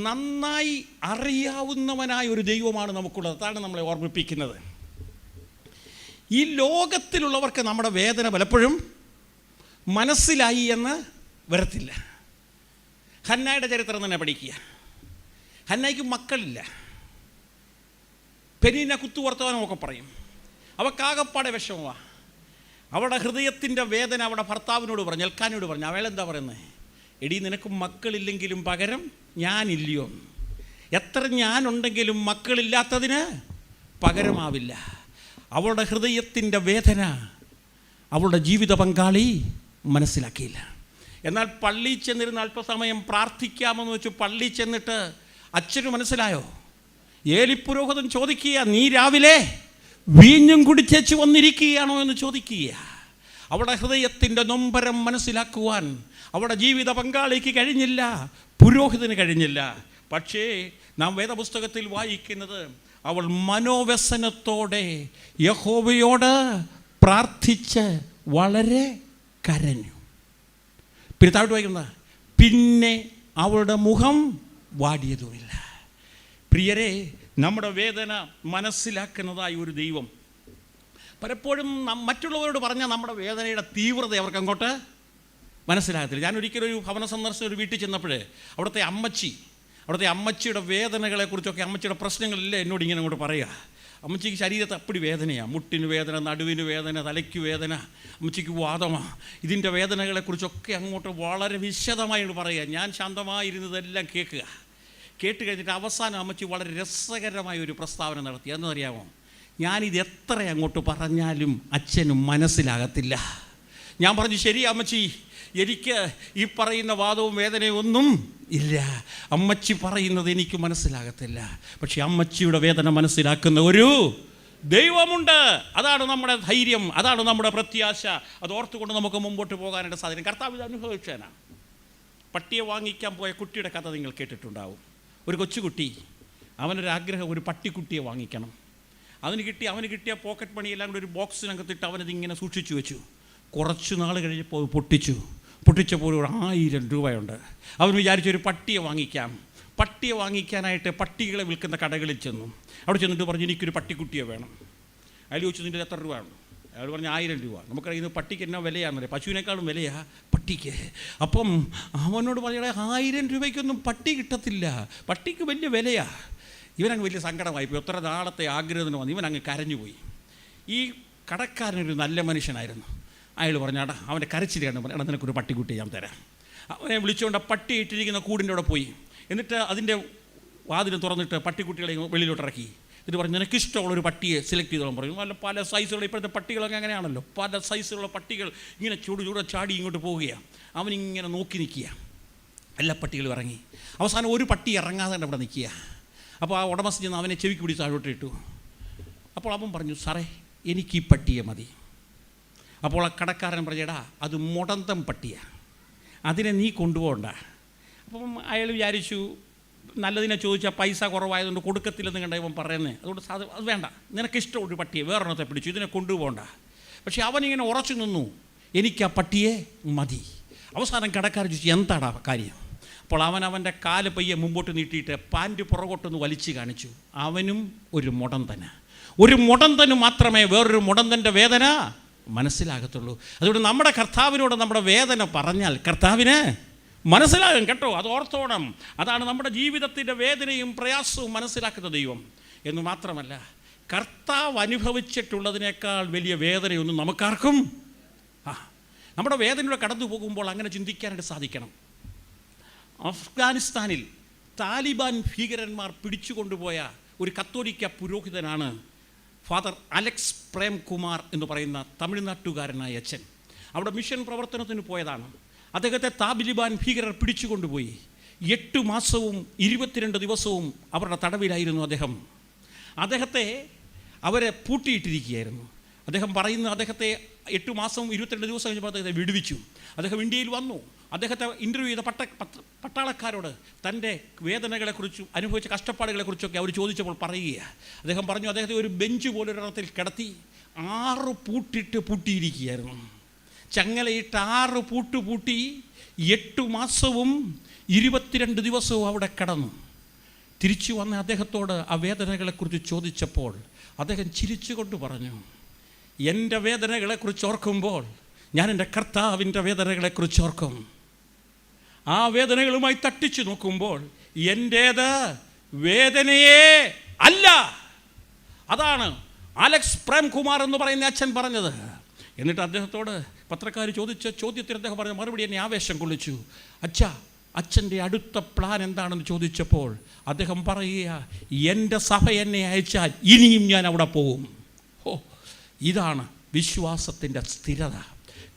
നന്നായി അറിയാവുന്നവനായ ഒരു ദൈവമാണ് നമുക്കുള്ളത്. അതാണ് നമ്മളെ ഓർമ്മിപ്പിക്കുന്നത്. ഈ ലോകത്തിലുള്ളവർക്ക് നമ്മുടെ വേദന പലപ്പോഴും മനസ്സിലായി എന്ന് വരത്തില്ല. ഹന്നായുടെ ചരിത്രം തന്നെ പഠിക്കുക. ഹന്നായ്ക്ക് മക്കളില്ല. പെനീന കുത്തുവർത്തമാനമൊക്കെ പറയും. അവക്കാകപ്പാടെ വിഷമമാണ്. അവളുടെ ഹൃദയത്തിൻ്റെ വേദന അവളുടെ ഭർത്താവിനോട് പറഞ്ഞു, എൽക്കാനോട് പറഞ്ഞു. അവളെന്താ പറയുന്നത്? എടി, നിനക്ക് മക്കളില്ലെങ്കിലും പകരം ഞാനില്ലയോ? എത്ര ഞാനുണ്ടെങ്കിലും മക്കളില്ലാത്തതിന് പകരമാവില്ല. അവളുടെ ഹൃദയത്തിൻ്റെ വേദന അവളുടെ ജീവിത പങ്കാളി മനസ്സിലാക്കിയില്ല. എന്നാൽ പള്ളിയിൽ ചെന്നിരുന്ന് അല്പസമയം പ്രാർത്ഥിക്കാമെന്ന് വെച്ച് പള്ളിയിൽ ചെന്നിട്ട് അച്ഛന് മനസ്സിലായോ? ഏലിപ്പുരോഹിതൻ ചോദിക്കുക, നീ രാവിലെ വീഞ്ഞും കുടിച്ചേച്ച് വന്നിരിക്കുകയാണോ എന്ന് ചോദിക്കുക. അവളുടെ ഹൃദയത്തിൻ്റെ നൊമ്പരം മനസ്സിലാക്കുവാൻ അവളുടെ ജീവിത പങ്കാളിക്ക് കഴിഞ്ഞില്ല, പുരോഹിതന് കഴിഞ്ഞില്ല. പക്ഷേ നാം വേദപുസ്തകത്തിൽ വായിക്കുന്നത്, അവൾ മനോവ്യസനത്തോടെ യഹോവയോട് പ്രാർത്ഥിച്ച് വളരെ കരഞ്ഞു. പിതാവിട്ട് വായിക്കുന്ന, പിന്നെ അവളുടെ മുഖം വാടിയതുമില്ല. പ്രിയരെ, നമ്മുടെ വേദന മനസ്സിലാക്കുന്നതായ ഒരു ദൈവം പലപ്പോഴും മറ്റുള്ളവരോട് പറഞ്ഞാൽ നമ്മുടെ വേദനയുടെ തീവ്രത അവർക്ക് അങ്ങോട്ട് മനസ്സിലാകത്തില്ല. ഞാനൊരിക്കലും ഒരു ഭവന സന്ദർശനം ഒരു വീട്ടിൽ ചെന്നപ്പോൾ അവിടുത്തെ അമ്മച്ചിയുടെ വേദനകളെക്കുറിച്ചൊക്കെ, അമ്മച്ചിയുടെ പ്രശ്നങ്ങളെല്ലാം എന്നോട് ഇങ്ങനെ അങ്ങോട്ട് പറയുക. അമ്മച്ചിക്ക് ശരീരത്തെ അപ്പടി വേദനയാണ്. മുട്ടിന് വേദന, നടുവിന് വേദന, തലയ്ക്ക് വേദന, അമ്മച്ചിക്ക് വാദമാണ്. ഇതിൻ്റെ വേദനകളെക്കുറിച്ചൊക്കെ അങ്ങോട്ട് വളരെ വിശദമായിട്ട് പറയുക. ഞാൻ ശാന്തമായിരുന്നതെല്ലാം കേട്ട് കഴിഞ്ഞിട്ട് അവസാനം അമ്മച്ചി വളരെ രസകരമായ ഒരു പ്രസ്താവന നടത്തി. അതെന്നറിയാമോ? ഞാനിത് എത്ര അങ്ങോട്ട് പറഞ്ഞാലും അച്ഛനും മനസ്സിലാകത്തില്ല. ഞാൻ പറഞ്ഞു, ശരി അമ്മച്ചി, എനിക്ക് ഈ പറയുന്ന വാദവും വേദനയും ഒന്നും ഇല്ല. അമ്മച്ചി പറയുന്നത് എനിക്ക് മനസ്സിലാകത്തില്ല. പക്ഷെ അമ്മച്ചിയുടെ വേദന മനസ്സിലാക്കുന്ന ഒരു ദൈവമുണ്ട്. അതാണ് നമ്മുടെ ധൈര്യം, അതാണ് നമ്മുടെ പ്രത്യാശ. അത് ഓർത്തുകൊണ്ട് നമുക്ക് മുമ്പോട്ട് പോകാനായിട്ട് സാധിക്കും. കർത്താവ് ഇത് അനുഭവിച്ചേനാണ്. പട്ടിയെ വാങ്ങിക്കാൻ പോയ കുട്ടിയുടെ കഥ നിങ്ങൾ കേട്ടിട്ടുണ്ടാവും. ഒരു കൊച്ചുകുട്ടി, അവനൊരാഗ്രഹം, ഒരു പട്ടിക്കുട്ടിയെ വാങ്ങിക്കണം. അവന് കിട്ടിയ പോക്കറ്റ് മണിയെല്ലാം കൂടി ഒരു ബോക്സിനകത്തിട്ട് അവനതിങ്ങനെ സൂക്ഷിച്ചു വെച്ചു. കുറച്ച് നാൾ കഴിഞ്ഞപ്പോൾ പൊട്ടിച്ചപ്പോൾ ഒരു 1000 രൂപയുണ്ട്. അവൻ വിചാരിച്ചൊരു പട്ടിയെ വാങ്ങിക്കാം. പട്ടിയെ വാങ്ങിക്കാനായിട്ട് പട്ടികളെ വിൽക്കുന്ന കടകളിൽ ചെന്നു. അവിടെ ചെന്നിട്ട് പറഞ്ഞു, എനിക്കൊരു പട്ടിക്കുട്ടിയെ വേണം. അയാൾ ചോദിച്ചു, നിൻ്റെ എത്ര രൂപയാണ്? അയാൾ പറഞ്ഞു 1000 രൂപ. നമുക്കറിയുന്നത് പട്ടിക്ക് എന്നാ വിലയാണെന്നറിയാം, പശുവിനേക്കാളും വിലയാ പട്ടിക്ക്. അപ്പം അവനോട് പറയണേ, 1000 രൂപയ്ക്കൊന്നും പട്ടി കിട്ടത്തില്ല, പട്ടിക്ക് വലിയ വിലയാ. ഇവനങ്ങ് വലിയ സങ്കടമായിപ്പോയി. എത്ര നാളത്തെ ആഗ്രഹത്തിന് വന്നു. ഇവനങ്ങ് കരഞ്ഞുപോയി. ഈ കടക്കാരനൊരു നല്ല മനുഷ്യനായിരുന്നു. അയാൾ പറഞ്ഞാടാ, അവൻ്റെ കരച്ചിലാണ് പറഞ്ഞാൽ, നിനക്കൊരു പട്ടിക്കുട്ടി ഞാൻ തരാം. അവനെ വിളിച്ചുകൊണ്ട് ആ പട്ടി ഇട്ടിരിക്കുന്ന കൂടിൻ്റെ അവിടെ പോയി. എന്നിട്ട് അതിൻ്റെ വാതിൽ തുറന്നിട്ട് പട്ടിക്കുട്ടികളെ വെളിയിലോട്ട് ഇറക്കി. ഇത് പറഞ്ഞു, നിനക്കിഷ്ടമുള്ളൊരു പട്ടിയെ സെലക്ട് ചെയ്തോളം പറയും. അല്ല, പല സൈസുള്ള, ഇപ്പോഴത്തെ പട്ടികളൊക്കെ അങ്ങനെയാണല്ലോ, പല സൈസുള്ള പട്ടികൾ ഇങ്ങനെ ചൂട് ചാടി ഇങ്ങോട്ട് പോവുകയാണ്. അവനിങ്ങനെ നോക്കി നിൽക്കുക. എല്ലാ പട്ടികളും ഇറങ്ങി. അവസാനം ഒരു പട്ടി ഇറങ്ങാതെ അവിടെ നിൽക്കുക. അപ്പോൾ ആ ഉടമസ്ഥ ചെന്ന് അവനെ ചെവിക്ക് പിടിച്ച് താഴോട്ട് ഇട്ടു. അപ്പോൾ അവൻ പറഞ്ഞു, സാറേ എനിക്ക് ഈ പട്ടിയെ മതി. അപ്പോൾ ആ കടക്കാരൻ പറഞ്ഞടാ, അത് മുടന്തം പട്ടിയാണ്, അതിനെ നീ കൊണ്ടുപോകണ്ട. അപ്പം അയാൾ വിചാരിച്ചു, നല്ലതിനെ ചോദിച്ചാൽ പൈസ കുറവായതുകൊണ്ട് കൊടുക്കത്തില്ലെന്ന് കണ്ട ഇവൻ പറയുന്നത്. അതുകൊണ്ട് അത് വേണ്ട, നിനക്കിഷ്ടമുള്ളൊരു പട്ടിയെ വേറൊരെണ്ണത്തെ പിടിച്ചു, ഇതിനെ കൊണ്ടുപോകണ്ട. പക്ഷേ അവനിങ്ങനെ ഉറച്ചു നിന്നു, എനിക്ക് ആ പട്ടിയെ മതി. അവസാനം കടക്കാരൻ ചോദിച്ചു, എന്താടാ കാര്യം? അപ്പോൾ അവൻ്റെ കാല് പയ്യെ മുമ്പോട്ട് നീട്ടിയിട്ട് പാൻറ്റ് പുറകോട്ടൊന്ന് വലിച്ചു കാണിച്ചു. അവനും ഒരു മുടന്തന് മാത്രമേ വേറൊരു മുടന്തൻ്റെ വേദന മനസ്സിലാകത്തുള്ളൂ. അതുകൊണ്ട് നമ്മുടെ കർത്താവിനോട് നമ്മുടെ വേദന പറഞ്ഞാൽ കർത്താവിന് മനസ്സിലാകും കേട്ടോ, അത് ഓർത്തോണം. അതാണ് നമ്മുടെ ജീവിതത്തിൻ്റെ വേദനയും പ്രയാസവും മനസ്സിലാക്കുന്ന ദൈവം. എന്ന് മാത്രമല്ല, കർത്താവ് അനുഭവിച്ചിട്ടുള്ളതിനേക്കാൾ വലിയ വേദനയൊന്നും നമുക്കാർക്കും നമ്മുടെ വേദനയുടെ കടന്നു പോകുമ്പോൾ അങ്ങനെ ചിന്തിക്കാനായിട്ട് സാധിക്കണം. അഫ്ഗാനിസ്ഥാനിൽ താലിബാൻ ഭീകരന്മാർ പിടിച്ചുകൊണ്ടുപോയ ഒരു കത്തോലിക്ക പുരോഹിതനാണ് ഫാദർ അലക്സ് പ്രേംകുമാർ എന്ന് പറയുന്ന തമിഴ്നാട്ടുകാരനായ അച്ഛൻ. അവിടെ മിഷൻ പ്രവർത്തനത്തിന് പോയതാണ്. അദ്ദേഹത്തെ താലിബാൻ ഭീകരർ പിടിച്ചുകൊണ്ടുപോയി. 8 മാസവും 22 ദിവസവും അവരുടെ തടവിലായിരുന്നു അദ്ദേഹത്തെ അവരെ പൂട്ടിയിട്ടിരിക്കുകയായിരുന്നു. അദ്ദേഹം പറയുന്ന, അദ്ദേഹത്തെ 8 മാസവും 22 ദിവസം കഴിഞ്ഞപ്പോൾ അദ്ദേഹത്തെ വിടുവിച്ചു. അദ്ദേഹം ഇന്ത്യയിൽ വന്നു. അദ്ദേഹത്തെ ഇൻ്റർവ്യൂ ചെയ്ത പട്ടാളക്കാരോട് തൻ്റെ വേദനകളെക്കുറിച്ചും അനുഭവിച്ച കഷ്ടപ്പാടുകളെക്കുറിച്ചൊക്കെ അവർ ചോദിച്ചപ്പോൾ പറയുകയാണ്. അദ്ദേഹം പറഞ്ഞു, അദ്ദേഹത്തെ ഒരു ബെഞ്ച് പോലൊരിടത്തിൽ കിടത്തി 6 പൂട്ടിട്ട് പൂട്ടിയിരിക്കുകയായിരുന്നു. ചങ്ങലയിട്ട് 6 പൂട്ടി 8 മാസവും 22 ദിവസവും അവിടെ കിടന്നു. തിരിച്ചു വന്ന അദ്ദേഹത്തോട് ആ വേദനകളെക്കുറിച്ച് ചോദിച്ചപ്പോൾ അദ്ദേഹം ചിരിച്ചുകൊണ്ട് പറഞ്ഞു, എൻ്റെ വേദനകളെക്കുറിച്ച് ഓർക്കുമ്പോൾ ഞാൻ എൻ്റെ കർത്താവിൻ്റെ വേദനകളെക്കുറിച്ച് ഓർക്കും. ആ വേദനകളുമായി തട്ടിച്ചു നോക്കുമ്പോൾ എൻ്റേത് വേദനയേ അല്ല. അതാണ് അലക്സ് പ്രേംകുമാർ എന്ന് പറയുന്ന അച്ഛൻ പറഞ്ഞത്. എന്നിട്ട് അദ്ദേഹത്തോട് പത്രക്കാർ ചോദിച്ച ചോദ്യത്തിന് അദ്ദേഹം പറഞ്ഞ മറുപടി എന്നെ ആവേശം കൊള്ളിച്ചു. അച്ഛൻ്റെ അടുത്ത പ്ലാൻ എന്താണെന്ന് ചോദിച്ചപ്പോൾ അദ്ദേഹം പറയുക, എൻ്റെ സഭ എന്നെ അയച്ചാൽ ഇനിയും ഞാൻ അവിടെ പോകും. ഇതാണ് വിശ്വാസത്തിൻ്റെ സ്ഥിരത.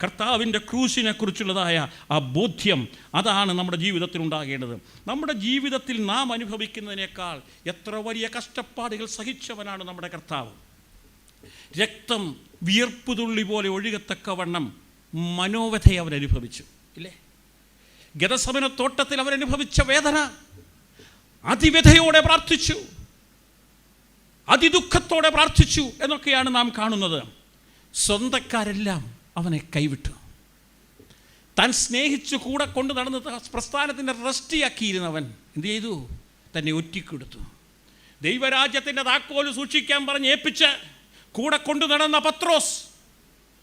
കർത്താവിൻ്റെ ക്രൂശിനെ കുറിച്ചുള്ളതായ ആ ബോധ്യം, അതാണ് നമ്മുടെ ജീവിതത്തിൽ ഉണ്ടാകേണ്ടത്. നമ്മുടെ ജീവിതത്തിൽ നാം അനുഭവിക്കുന്നതിനേക്കാൾ എത്ര വലിയ കഷ്ടപ്പാടുകൾ സഹിച്ചവനാണ് നമ്മുടെ കർത്താവ്. രക്തം വിയർപ്പുതുള്ളി പോലെ ഒഴുകത്തക്കവണ്ണം മനോവ്യഥ അവൻ അനുഭവിച്ചു, ഇല്ലേ? ഗെത്സമന തോട്ടത്തിൽ അവൻ അനുഭവിച്ച വേദന, അതിവ്യഥയോടെ പ്രാർത്ഥിച്ചു, അതിദുഃഖത്തോടെ പ്രാർത്ഥിച്ചു എന്നൊക്കെയാണ് നാം കാണുന്നത്. സ്വന്തക്കാരെല്ലാം അവനെ കൈവിട്ടു. താൻ സ്നേഹിച്ചു കൂടെ കൊണ്ട് നടന്ന് പ്രസ്ഥാനത്തിൻ്റെ റെസ്റ്റിയാക്കിയിരുന്നവൻ എന്ത് ചെയ്തു? തന്നെ ഒറ്റിക്കൊടുത്തു. ദൈവരാജ്യത്തിൻ്റെ താക്കോല് സൂക്ഷിക്കാൻ പറഞ്ഞ് ഏൽപ്പിച്ച് കൂടെ കൊണ്ടു നടന്ന പത്രോസ്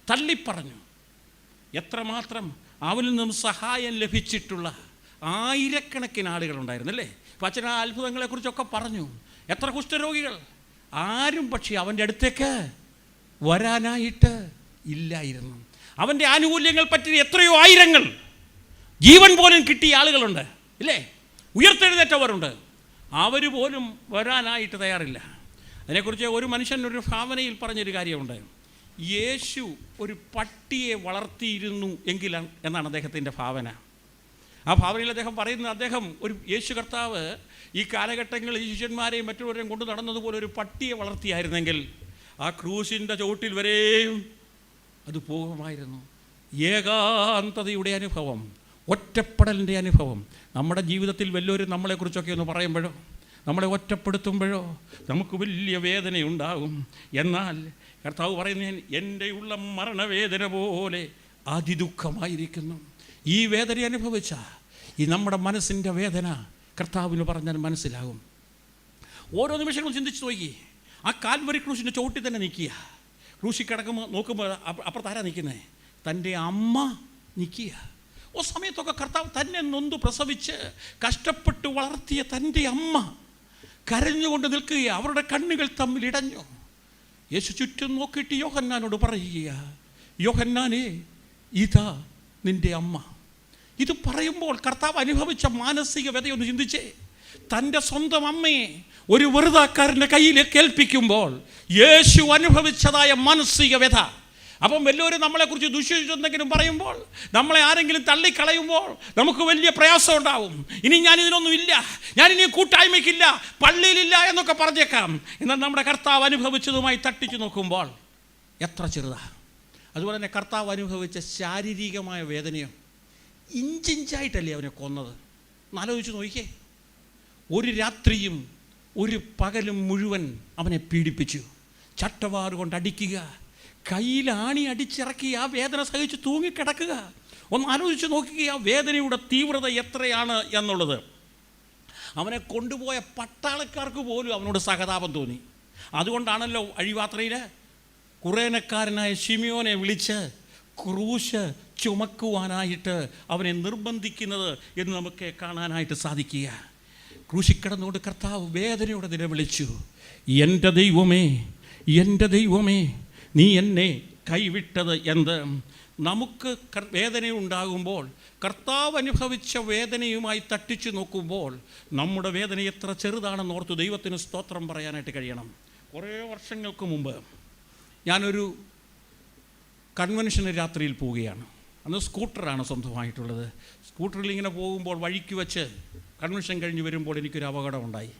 തള്ളിപ്പറഞ്ഞു. എത്രമാത്രം അവനിൽ നിന്നും സഹായം ലഭിച്ചിട്ടുള്ള ആയിരക്കണക്കിന് ആളുകളുണ്ടായിരുന്നു, അല്ലേ? അപ്പം അച്ഛൻ ആ അത്ഭുതങ്ങളെക്കുറിച്ചൊക്കെ പറഞ്ഞു. എത്ര കുഷ്ഠരോഗികൾ, ആരും പക്ഷേ അവൻ്റെ അടുത്തേക്ക് വരാനായിട്ട് ഇല്ലായിരുന്നു. അവൻ്റെ ആനുകൂല്യങ്ങൾ പറ്റിയ എത്രയോ ആയിരങ്ങൾ, ജീവൻ പോലും കിട്ടിയ ആളുകളുണ്ട്, ഇല്ലേ? ഉയർത്തെഴുന്നേറ്റവരുണ്ട്, അവർ പോലും വരാനായിട്ട് തയ്യാറില്ല. അതിനെക്കുറിച്ച് ഒരു മനുഷ്യൻ ഒരു ഭാവനയിൽ പറഞ്ഞൊരു കാര്യമുണ്ട്. യേശു ഒരു പട്ടിയെ വളർത്തിയിരുന്നു എങ്കിലാണ് എന്നാണ് അദ്ദേഹത്തിൻ്റെ ഭാവന. ആ ഭാവനയിൽ അദ്ദേഹം പറയുന്നത്, യേശു കർത്താവ് ഈ കാലഘട്ടങ്ങളിൽ ഈ ശിഷ്യന്മാരെയും മറ്റുള്ളവരെയും കൊണ്ട് നടന്നതുപോലെ ഒരു പട്ടിയെ വളർത്തിയായിരുന്നെങ്കിൽ ആ ക്രൂശിൻ്റെ ചുവട്ടിൽ വരെയും അത് പോകുമായിരുന്നു. ഏകാന്തതയുടെ അനുഭവം, ഒറ്റപ്പെടലിൻ്റെ അനുഭവം. നമ്മുടെ ജീവിതത്തിൽ വല്ലവരും നമ്മളെക്കുറിച്ചൊക്കെ ഒന്ന് പറയുമ്പോഴോ, നമ്മളെ ഒറ്റപ്പെടുത്തുമ്പോഴോ നമുക്ക് വലിയ വേദനയുണ്ടാകും. എന്നാൽ കർത്താവ് പറയുന്നത്, എൻ്റെ ഉള്ള മരണവേദന പോലെ അതിദുഃഖമായിരിക്കുന്നു. ഈ വേദന അനുഭവിച്ച ഈ നമ്മുടെ മനസ്സിൻ്റെ വേദന കർത്താവിന് പറഞ്ഞാൽ മനസ്സിലാകും. ഓരോ നിമിഷങ്ങളും ചിന്തിച്ച് നോക്കി. ആ കാൽവരി ക്രൂശിൻ്റെ ചോട്ടിൽ തന്നെ നിൽക്കുക. ക്രൂശി കിടക്കുമ്പോൾ നോക്കുമ്പോൾ അപ്പുറത്താരാ നിൽക്കുന്നത്? തൻ്റെ അമ്മ നിൽക്കുക. സമയത്തൊക്കെ കർത്താവ് തന്നെ നൊന്തു പ്രസവിച്ച് കഷ്ടപ്പെട്ട് വളർത്തിയ തൻ്റെ അമ്മ കരഞ്ഞുകൊണ്ട് നിൽക്കുക. അവരുടെ കണ്ണുകൾ തമ്മിൽ ഇടഞ്ഞു. യേശു ചുറ്റും നോക്കിയിട്ട് യോഹന്നാനോട് പറയുക, യോഹന്നാനേ, ഇതാ നിൻ്റെ അമ്മ. ഇത് പറയുമ്പോൾ കർത്താവ് അനുഭവിച്ച മാനസിക വ്യതയൊന്ന് ചിന്തിച്ചേ. തൻ്റെ സ്വന്തം അമ്മയെ ഒരു വെറുതാക്കാരൻ്റെ കയ്യിലേക്ക് ഏൽപ്പിക്കുമ്പോൾ യേശു അനുഭവിച്ചതായ മാനസിക വ്യത. അപ്പം വല്ലവരും നമ്മളെക്കുറിച്ച് ദുഷിച്ചെന്തെങ്കിലും പറയുമ്പോൾ, നമ്മളെ ആരെങ്കിലും തള്ളിക്കളയുമ്പോൾ നമുക്ക് വലിയ പ്രയാസം ഉണ്ടാവും. ഇനി ഞാനിതിനൊന്നുമില്ല, ഞാനിനി കൂട്ടായ്മയ്ക്കില്ല, പള്ളിയിലില്ല എന്നൊക്കെ പറഞ്ഞേക്കാം. എന്നാൽ നമ്മുടെ കർത്താവ് അനുഭവിച്ചതുമായി തട്ടിച്ചു നോക്കുമ്പോൾ എത്ര ചെറുതാണ്. അതുപോലെ തന്നെ കർത്താവ് അനുഭവിച്ച ശാരീരികമായ വേദനയോ ഇഞ്ചിഞ്ചായിട്ടല്ലേ അവനെ കൊന്നത്. ആലോചിച്ച് നോക്കിയേ. ഒരു രാത്രിയും ഒരു പകലും മുഴുവൻ അവനെ പീഡിപ്പിച്ചു. ചട്ടവാറ് കൊണ്ട് അടിക്കുക, കയ്യിലാണി അടിച്ചിറക്കി ആ വേദന സഹിച്ച് തൂങ്ങിക്കിടക്കുക. ഒന്ന് ആലോചിച്ച് നോക്കുക ആ വേദനയുടെ തീവ്രത എത്രയാണ് എന്നുള്ളത്. അവനെ കൊണ്ടുപോയ പട്ടാളക്കാർക്ക് പോലും അവനോട് സഹതാപം തോന്നി. അതുകൊണ്ടാണല്ലോ അഴിയാത്രയിൽ കുറേനക്കാരനായ ശിമിയോനെ വിളിച്ച് ക്രൂശ് ചുമക്കുവാനായിട്ട് അവനെ നിർബന്ധിക്കുന്നത് എന്ന് നമുക്ക് കാണാനായിട്ട് സാധിക്കുക. ക്രൂശിക്കിടന്നുകൊണ്ട് കർത്താവ് വേദനയോടെ നിലവിളിച്ചു, എൻ്റെ ദൈവമേ, എൻ്റെ ദൈവമേ, നീ എന്നെ കൈവിട്ടത് എന്ത്? നമുക്ക് വേദനയുണ്ടാകുമ്പോൾ കർത്താവ് അനുഭവിച്ച വേദനയുമായി തട്ടിച്ചു നോക്കുമ്പോൾ നമ്മുടെ വേദന എത്ര ചെറുതാണെന്ന് ഓർത്ത് ദൈവത്തിന് സ്തോത്രം പറയാനായിട്ട് കഴിയണം. കുറേ വർഷങ്ങൾക്ക് മുമ്പ് ഞാനൊരു കൺവെൻഷന് രാത്രിയിൽ പോവുകയാണ്. അന്ന് സ്കൂട്ടറാണ് സ്വന്തമായിട്ടുള്ളത്. സ്കൂട്ടറിൽ ഇങ്ങനെ പോകുമ്പോൾ വഴിക്ക് വെച്ച് കൺവെൻഷൻ കഴിഞ്ഞ് വരുമ്പോൾ എനിക്കൊരു അപകടമുണ്ടായി.